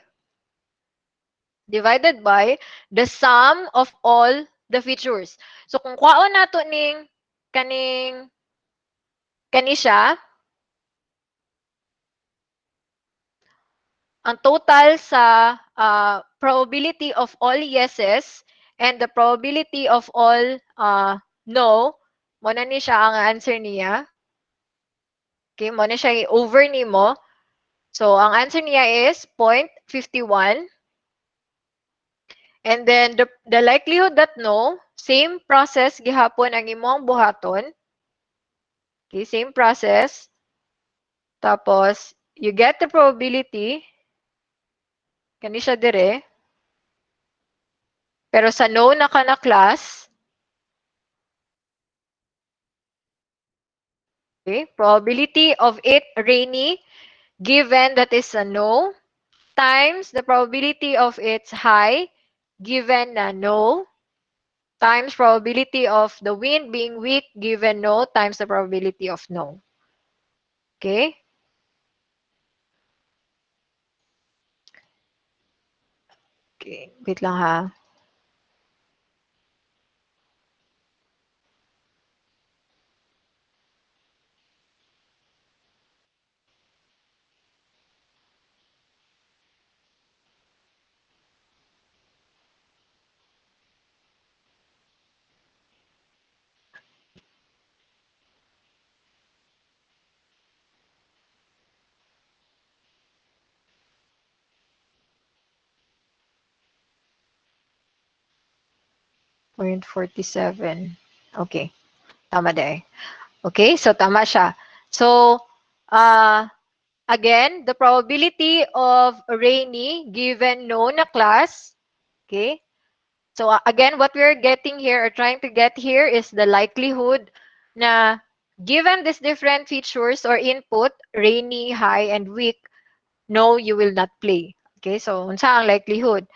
the sum of all the features. So kung kwaon nato ning kani siya, ang total sa probability of all yeses and the probability of all no, mo na ni siya ang answer niya. Okay, mo na siya over nimo. So ang answer niya is 0.51. And then the likelihood that no, same process gihapon ang imong buhaton. Okay, same process. Tapos you get the probability kani siya dire. Pero sa no na ka na class, okay, probability of it rainy given that is a no times the probability of its high given na no times probability of the wind being weak given no times the probability of no. Okay? Okay, wait lang ha. Point 47. Okay. Tama day. Okay, so tama siya. So, again, the probability of rainy given no na class, okay, So again, what we're getting here or trying to get here is the likelihood na given these different features or input, rainy, high, and weak, no, you will not play. Okay, so unsa ang likelihood?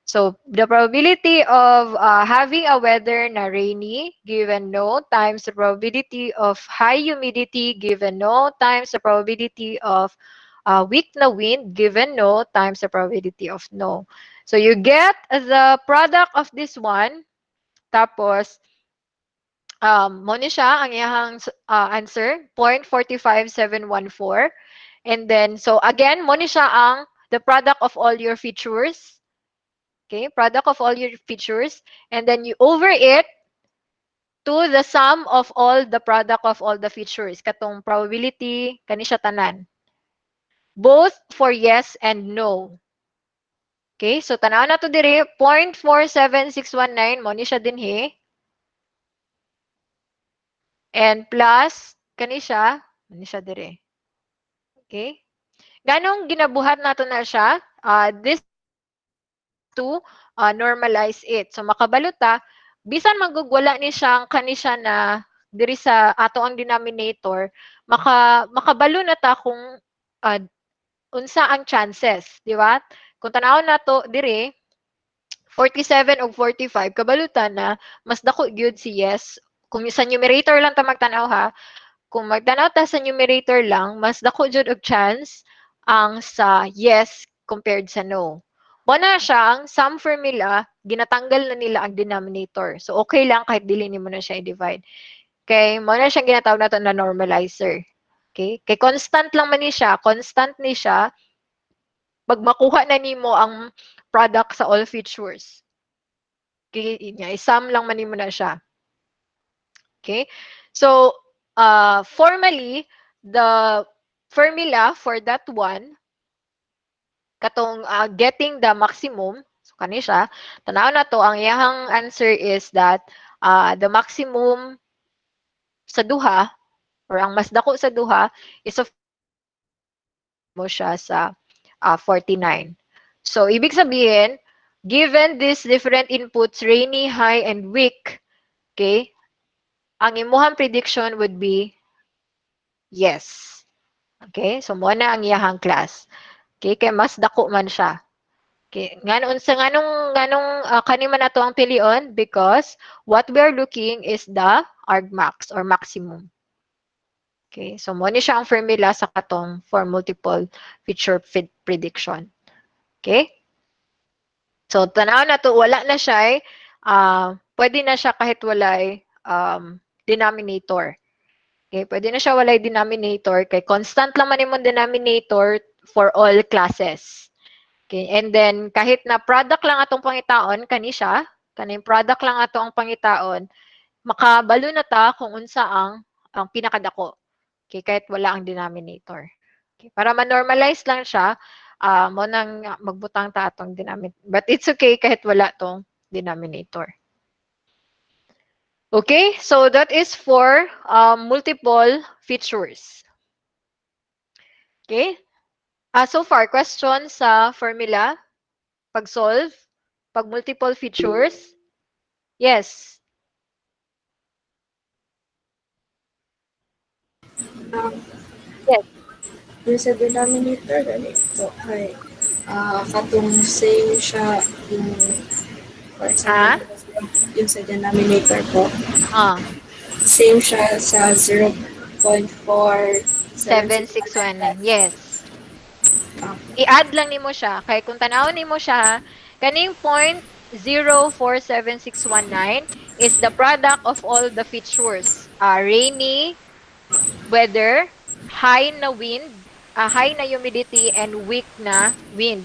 So the probability of having a weather na rainy given no times the probability of high humidity given no times the probability of weak na wind given no times the probability of no. So you get the product of this one. Tapos, mo ni siya ang iyahang answer, 0.45714. And then, so again, mo ni siya ang the product of all your features. Okay, product of all your features. And then you over it to the sum of all the product of all the features. Katong probability, kani siya tanan. Both for yes and no. Okay, so tanaw na to dire, 0.47619, mo ni siya dinhi. And plus, kani siya, ano siya dire. Okay? Ganong ginabuhat nato na siya? This to normalize it. So makabaluta, bisan magugwala ni siyang kani siya na diri sa ato ang denominator, makabalo na ta kung unsa ang chances, di ba? Kung tanawon nato dire 47 o 45 kabalutan na mas dako gyud si yes. Kung sa numerator lang ta magtanaw ha, kung magtanaw ta sa numerator lang, mas dako jud og chance ang sa yes compared sa no. Mo na siya ang sum formula, ginatanggal na nila ang denominator. So okay lang kahit dili nimo na siya i-divide. Kay mo na siya ginatawag nato na normalizer. Okay? Kay constant lang man ni siya, constant ni siya pag makuha na nimo ang product sa all features. Okay, i-sum lang man nimo na siya. Okay? So, formally, the formula for that one, katong getting the maximum, so kani siya, tanaw na to, ang iyahang answer is that the maximum sa duha, or ang mas dako sa duha, is of mo siya sa 49. So, ibig sabihin, given these different inputs, rainy, high, and weak, okay, ang imuhang prediction would be yes. Okay? So, mo na ang iyahang class. Okay? Kaya mas dako man siya. Okay? Nganong kani man ato ang pilion? Because what we are looking is the argmax or maximum. Okay? So, mo ni siya ang formula sa katong for multiple feature fit prediction. Okay? So, tanaw na to, wala na siya pwede na siya kahit walay denominator. Okay, pwede na siya walay denominator kay constant lang man imong denominator for all classes. Okay, and then kahit na product lang atong pangitaon kani siya, kaning product lang ato ang pangitaon, makabalo na ta kung unsa ang pinakadako. Okay, kahit wala ang denominator. Okay, para ma-normalize lang siya, mo nang magbutang ta atong denominator. But it's okay kahit wala tong denominator. Okay, so that is for multiple features. Okay? So far, questions sa formula, pag-solve, pag multiple features? Yes. Yes. Yung sa denominator, ganito. Ay, katong same siya yung, for example, yung sa denominator po, Ah, same siya sa 0.4761. 7619. Yes. I-add lang nimo siya. Kaya kung tanawon nimo siya, kaning point 0.47619 is the product of all the features. Rainy, weather, high na wind, high na humidity, and weak na wind.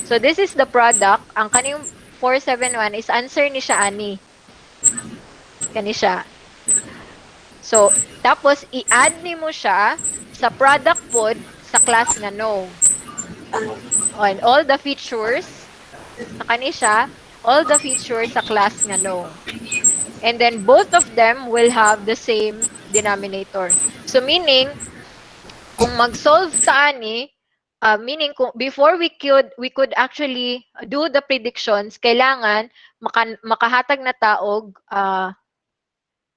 So this is the product. Ang kaning 471 is answer ni siya ani. Kani siya. So, tapos i-add nimo siya sa product pod sa class nga no. And all the features sa kani siya, all the features sa class nga no. And then both of them will have the same denominator. So meaning, kung mag-solve ta ani, meaning kung before we could actually do the predictions, kailangan makahatag na taog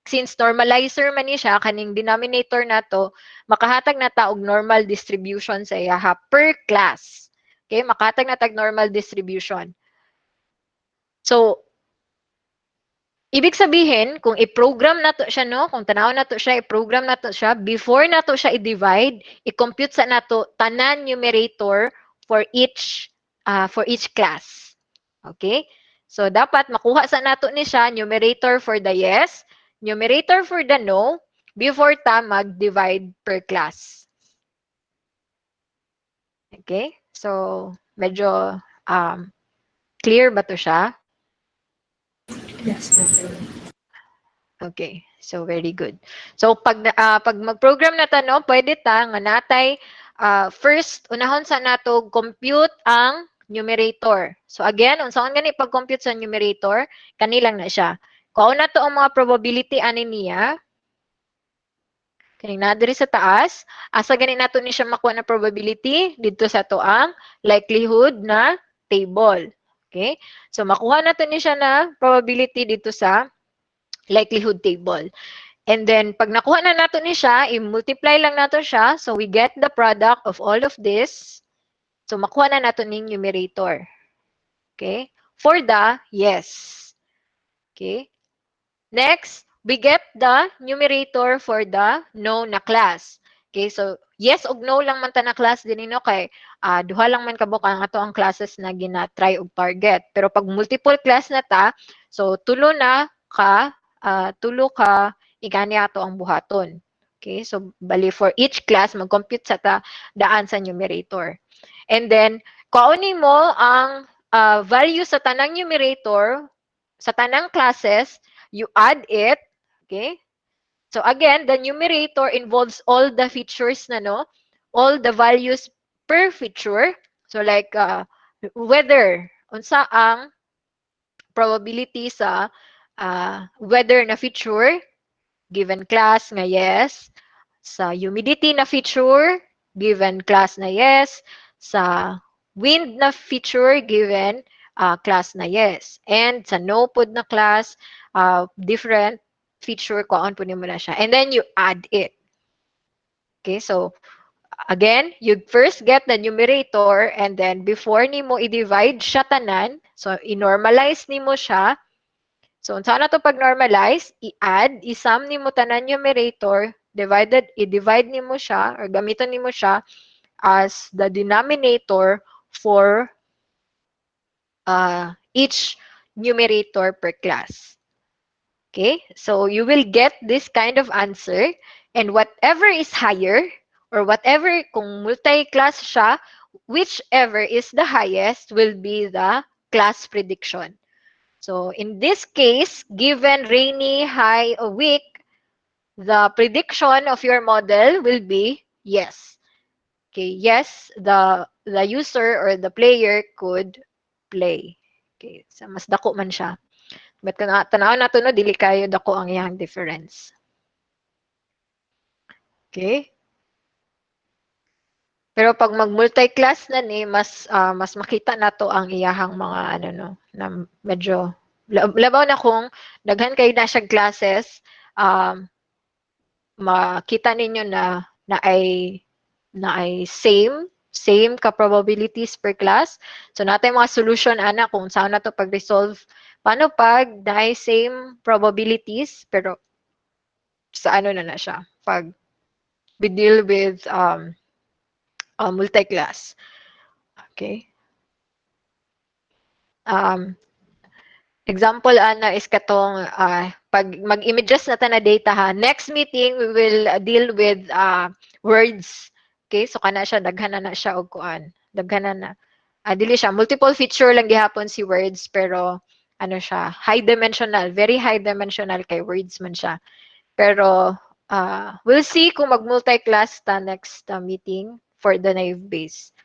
since normalizer man ni siya kaning denominator nato, makahatag na taog normal distribution sa iyaha per class. Okay, makahatag na tag normal distribution. So ibig sabihin, kung i-program nato siya, no, kung tanaw nato siya, i-program nato siya, before nato siya i-divide, i-compute sa nato tanan numerator for each class. Okay? So dapat makuha sa nato ni siya numerator for the yes, numerator for the no, before ta mag-divide per class. Okay? So medyo clear ba to siya? Yes, okay. Okay. So very good. So pag mag-program na ta, no, pwede ta nga natay first unahon sa nato compute ang numerator. So again, unsaon gani pag-compute sa numerator, kanilang na siya. Kung na to ang mga probability ani niya, kining na diri sa taas, asa gani nato ni siya makuha na probability dito sa to ang likelihood na table. Okay? So makuha nato ni siya na probability dito sa likelihood table. And then, pag nakuha na nato ni siya, i-multiply lang nato siya. So, we get the product of all of this. So, makuha na nato ning numerator. Okay? For the yes. Okay? Next, we get the numerator for the no na class. Okay, so yes og no lang man ta na class din no kay duha lang man kabuk ang ato ang classes na gina-try og target. Pero pag multiple class na ta, so tulo ka igani ato ang buhaton. Okay, so bali for each class mag-compute sa ta daan sa numerator. And then kuonin mo ang value sa tanang numerator sa tanang classes, you add it, okay? So again, the numerator involves all the features na no, all the values per feature. So like whether unsa ang probability sa whether na feature given class nga yes, sa humidity na feature given class na yes, sa wind na feature given class na yes, and sa no pod na class different feature kuan po nimo na siya, and then you add it. Okay, so again, you first get the numerator, and then before nimo i-divide siya tanan, so i-normalize nimo siya. So, unsa na to pag-normalize, i-add, i-sum nimo tanan numerator, i-divide nimo siya, or gamiton nimo siya as the denominator for each numerator per class. Okay? So, you will get this kind of answer, and whatever is higher, or whatever, kung multi-class siya, whichever is the highest will be the class prediction. So in this case, given rainy, high, or weak, the prediction of your model will be yes. Okay, yes, the user or the player could play. Okay, so mas dako man siya. But kung tanaw na to no, dili kayo dako ang iyang difference. Okay? Pero pag mag multi-class na ni, mas makita nato ang iyahang mga ano no, na medyo labaw na kung daghan kay na siya classes, makita ninyo na ay same ka probabilities per class. So natin mga solution ana kung saan na to pag-resolve. Paano pag na same probabilities pero sa ano na siya pag we deal with multi-class. Okay. Example ana is katong pag mag-images na ta na data ha. Next meeting we will deal with words. Okay? So kana siya daghan na siya og kuan. Daghan na. Dili siya multiple feature lang gihapon si words pero ano siya, high dimensional, very high dimensional kay words man siya. Pero we'll see kung mag multi-class ta next meeting for the naive base.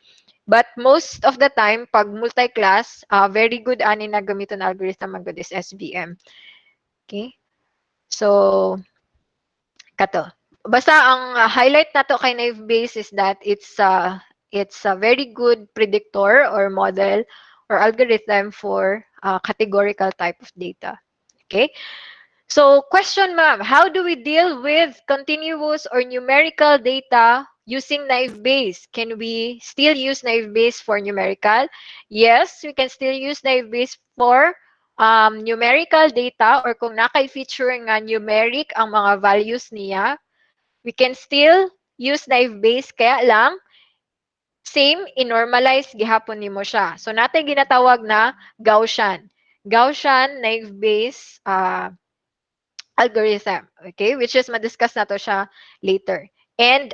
But most of the time, pag multi-class, very good ani na gamiton algorithm ang good is SVM. Okay? So, kato. Basta ang highlight nato kay naive base is that it's It's a very good predictor or model or algorithm for categorical type of data. Okay. So question, ma'am, how do we deal with continuous or numerical data using naive Bayes? Can we still use naive Bayes for numerical? Yes, we can still use naive Bayes for numerical data, or kung naka-feature nga numeric ang mga values niya, we can still use naive Bayes, kaya lang same, i-normalize gihapon nimo siya. So natay ginatawag na Gaussian. Gaussian naive Bayes algorithm, okay, which is madiscuss na to siya later. And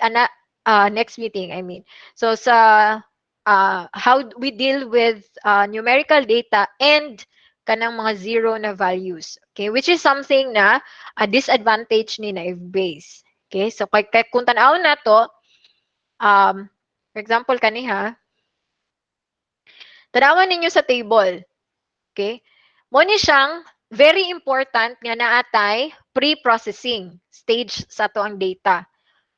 next meeting, I mean. So sa how we deal with numerical data and kanang mga zero na values, okay, which is something na a disadvantage ni naive Bayes. Okay, so kay kung tan-aw na to, for example kaniha, tanawan ninyo sa table, okay? Mo ni siyang very important nga naatay pre-processing stage sa to ang data.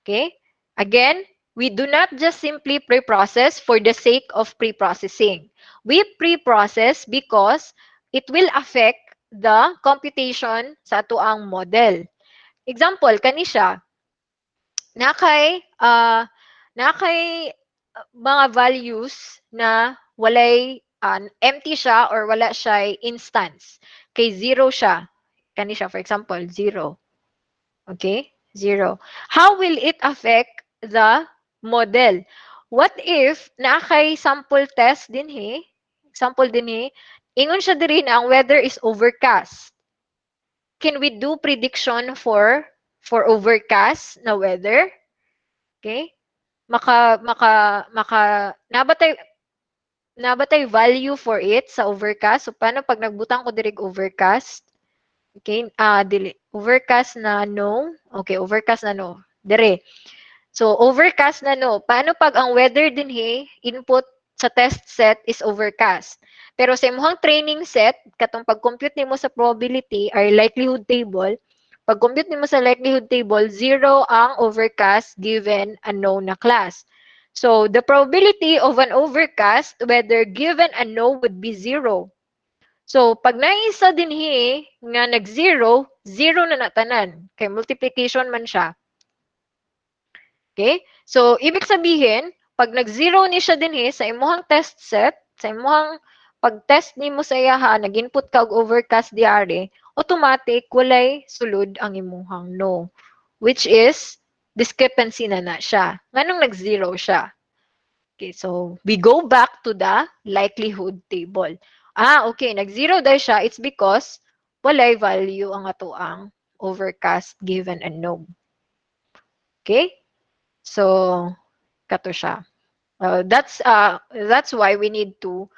Okay? Again, we do not just simply pre-process for the sake of pre-processing. We pre-process because it will affect the computation sa ato ang model. Example, kani siya, nakay nakay mga values na walay empty siya or wala siya instance. Kay zero siya. Kani siya, for example, zero. Okay? Zero. How will it affect the model? What if na kay sample test din he? Example din he. Ingon siya diri na ang weather is overcast. Can we do prediction for overcast na weather? Okay? Maka nabatay value for it sa overcast. So paano pag nagbutang ko diri overcast? Okay, dili overcast na no. Okay, overcast na no. Dire. So overcast na no. Paano pag ang weather dinhi input sa test set is overcast? Pero sa imong training set, katong pag-compute nimo sa probability or likelihood table, pag-compute nimo sa likelihood table, zero ang overcast given a known na class. So the probability of an overcast whether given a no would be zero. So, pag naisa dinhi nga nag-zero, zero na natanan. Kay multiplication man siya. Okay? So, ibig sabihin, pag nag-zero ni siya dinhi sa imuhang test set, sa imuhang pag-test nimo sa iyaha, nag-input ka og overcast diari, automatic walay sulod ang imuhang no. Which is discrepancy na siya. Nganong nag-zero siya? Okay, so we go back to the likelihood table. Okay, nag-zero dahil siya, it's because walay value ang ato ang overcast given a no. Okay? So, kato siya. That's why we need to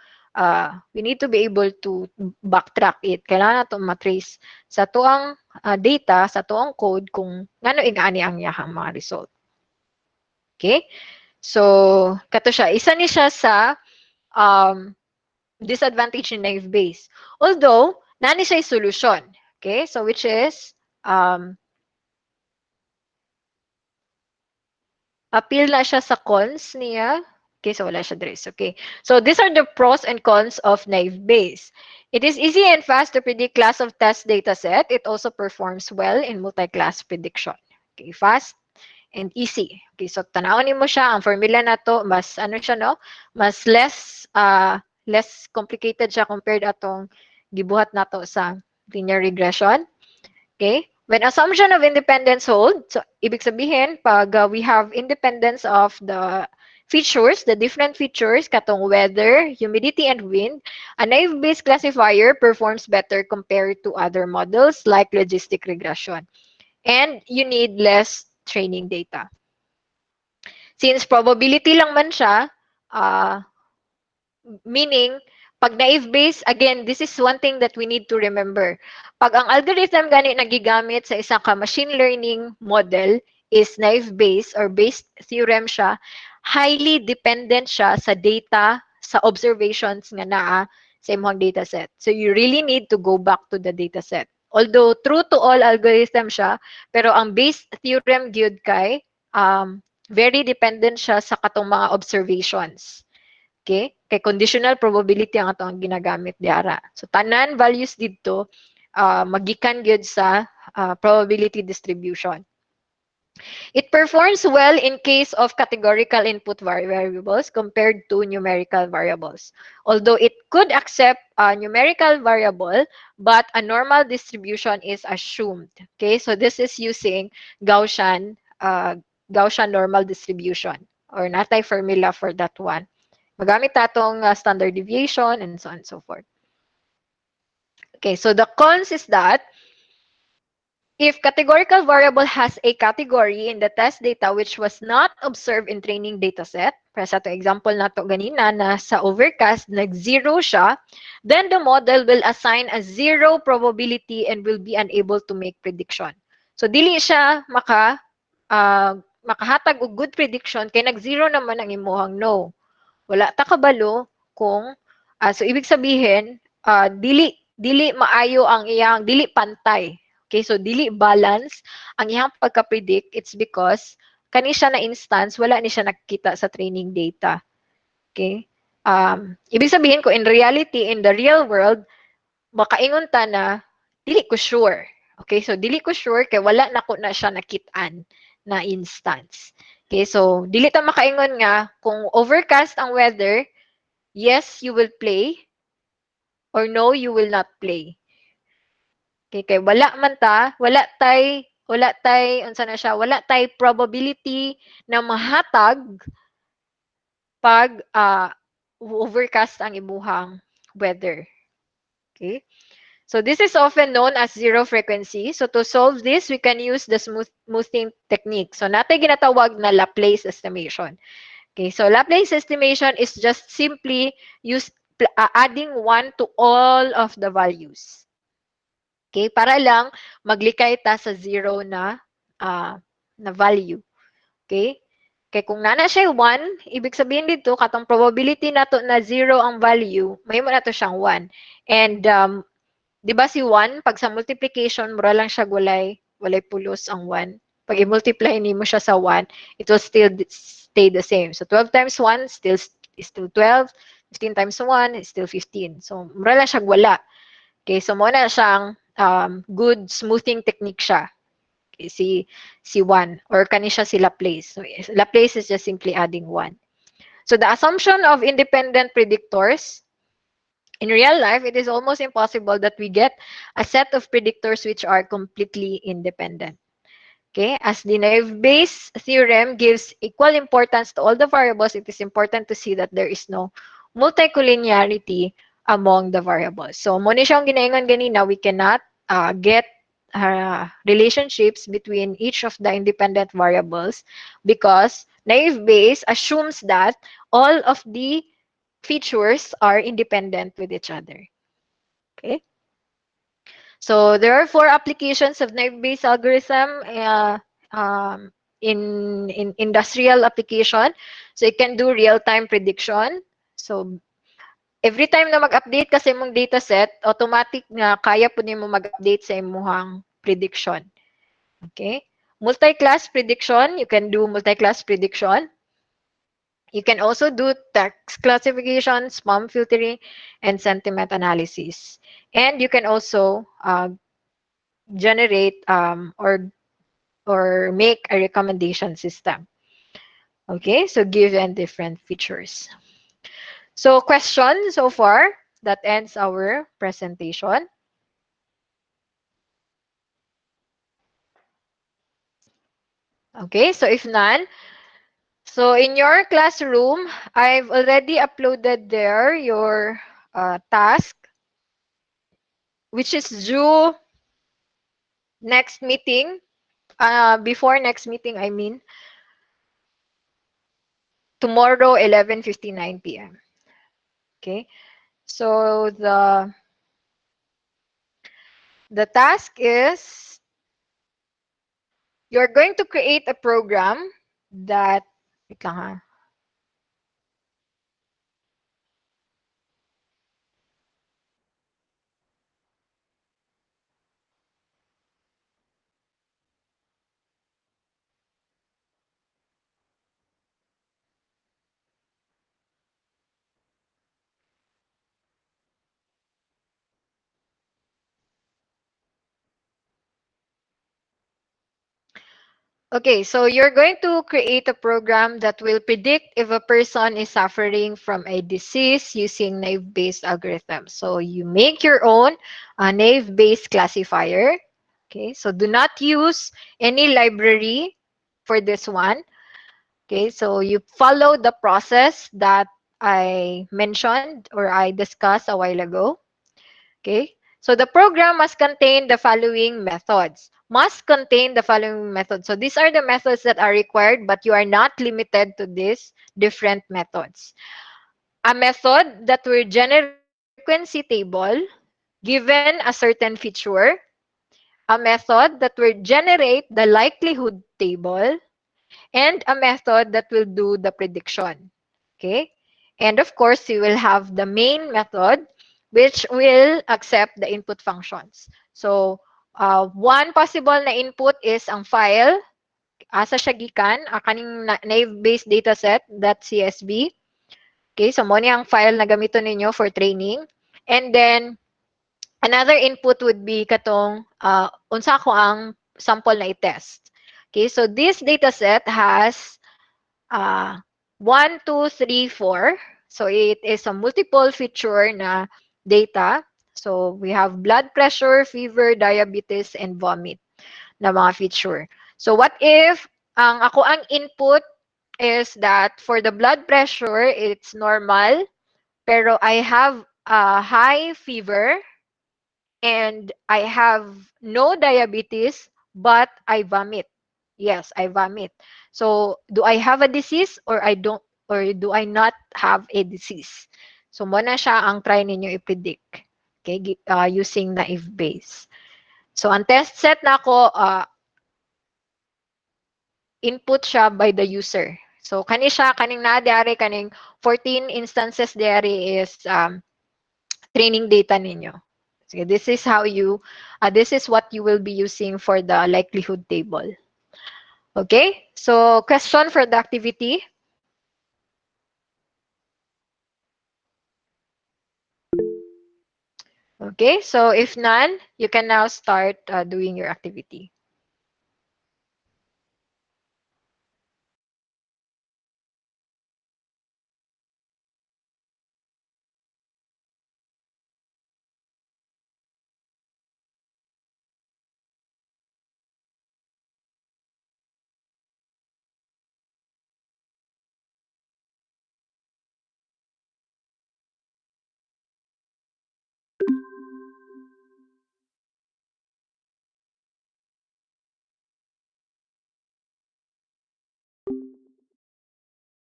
be able to backtrack it. Kailangan nato matrace sa tuang data, sa tuang code kung ngano inaani ang iyahang mga result. Okay? So, kato siya. Isa ni siya sa disadvantage in naive Bayes. Although, nani siya solution. Okay? So, which is, appeal na siya sa cons niya. Okay, so wala siya dress. Okay. So, these are the pros and cons of naive Bayes. It is easy and fast to predict class of test data set. It also performs well in multi-class prediction. Okay, fast and easy. Okay, so tanawin mo siya, ang formula na to, mas ano siya, no? Mas less complicated siya compared atong gibuhat nato sa linear regression. Okay? When assumption of independence hold, so ibig sabihin, pag we have independence of the features, the different features, katong weather, humidity, and wind, a naive Bayes classifier performs better compared to other models like logistic regression. And you need less training data. Since probability lang man siya, meaning, pag naive Bayes, again, this is one thing that we need to remember. Pag ang algorithm gani nagigamit sa isang ka machine learning model is naive Bayes or Bayes theorem siya, highly dependent siya sa data, sa observations nga naa sa imong dataset. So you really need to go back to the dataset. Although true to all algorithm siya, pero ang Bayes theorem gyud kay Very dependent siya sa katong mga observations. Okay? Kay conditional probability ang atong ginagamit diara. So tanan values dito magikan gyud sa probability distribution. It performs well in case of categorical input variables compared to numerical variables. Although it could accept a numerical variable, but a normal distribution is assumed. Okay, so this is using Gaussian normal distribution or natay formula for that one. Magamit tatong standard deviation and so on and so forth. Okay, so the cons is that if categorical variable has a category in the test data which was not observed in training dataset, para sa ito example na to ganina na sa overcast, nag-zero siya, then the model will assign a zero probability and will be unable to make prediction. So, dili siya makahatag og good prediction kay nag-zero naman ang imuhang no. Wala ta kabalo kung, so ibig sabihin, dili maayo ang iyang, dili pantay. Okay, so dili balance ang iyang pagka-predict. It's because kani siya na instance, wala ni siya nakita sa training data. Okay? Ibig sabihin ko, in reality, in the real world, makaingon ta na, dili ko sure. Okay, so dili ko sure kay wala na ko na siya nakitaan na instance. Okay, so dili ta makaingon nga kung overcast ang weather, yes, you will play, or no, you will not play. Okay, kay wala man ta, wala tay unsa na siya, wala tay probability na mahatag pag overcast ang imuhang weather. Okay? So this is often known as zero frequency. So to solve this, we can use the smoothing technique. So natay ginatawag na Laplace estimation. Okay, so Laplace estimation is just simply adding 1 to all of the values. Okay, para lang maglikay ta sa zero na value. Okay? Kaya kung nana siya 1, ibig sabihin dito, katong probability nato na 0 ang value, may mo na to siyang 1. And, di ba si 1, pag sa multiplication, mura lang siya walay pulos ang 1. Pag i-multiply ni mo siya sa 1, it will still stay the same. So, 12 times 1 is still 12. 15 times 1 is still 15. So, mura lang siya wala. Okay, so muna siyang good smoothing technique siya. Okay, si 1 or kani siya si Laplace. So, Laplace is just simply adding 1. So the assumption of independent predictors, in real life, it is almost impossible that we get a set of predictors which are completely independent. Okay, as the naive Bayes theorem gives equal importance to all the variables, it is important to see that there is no multicollinearity among the variables. So, muna siyang ginaingon ganina, we cannot get relationships between each of the independent variables because naive Bayes assumes that all of the features are independent with each other. Okay. So there are 4 applications of naive Bayes algorithm in industrial application. So it can do real-time prediction. So every time na mag-update kasi mong dataset, automatic na kaya po nimo mag-update sa imuhang prediction. Okay? Multi-class prediction, you can do multi-class prediction. You can also do text classification, spam filtering, and sentiment analysis. And you can also generate or make a recommendation system. Okay, so given different features. So question so far, that ends our presentation. Okay, so if none, so in your classroom, I've already uploaded there your task, which is due next meeting, before next meeting, I mean, tomorrow, 11:59 p.m. Okay, so the task is you're going to create a program that, wait lang ha. Okay, so you're going to create a program that will predict if a person is suffering from a disease using naive-based algorithms. So you make your own naive-based classifier. Okay, so do not use any library for this one. Okay, so you follow the process that I mentioned or I discussed a while ago. Okay, so the program must contain the following methods. Must contain the following methods. So these are the methods that are required, but you are not limited to these different methods. A method that will generate frequency table given a certain feature. A method that will generate the likelihood table, and a method that will do the prediction. Okay? And of course, you will have the main method which will accept the input functions. So, one possible na input is ang file. Asa siya gikan? Kaning naive-based dataset, .csv. Okay, so mo ang file na gamiton ninyo for training. And then, another input would be katong unsa ko ang sample na i-test. Okay, so this dataset has 1, 2, 3, 4. So it is a multiple feature na data. So we have blood pressure, fever, diabetes, and vomit na mga feature. So what if ang ako ang input is that for the blood pressure, it's normal, pero I have a high fever and I have no diabetes, but I vomit. Yes, I vomit. So, do I have a disease or I don't, or do I not have a disease? So, mo na siya ang try ninyo i-predict. Okay, using naive Bayes. So, ang test set na ako, input siya by the user. So, kani siya, kaning na diari, kaning 14 instances diari is training data ninyo. So, this is what you will be using for the likelihood table. Okay, so question for the activity. Okay, so if none, you can now start doing your activity.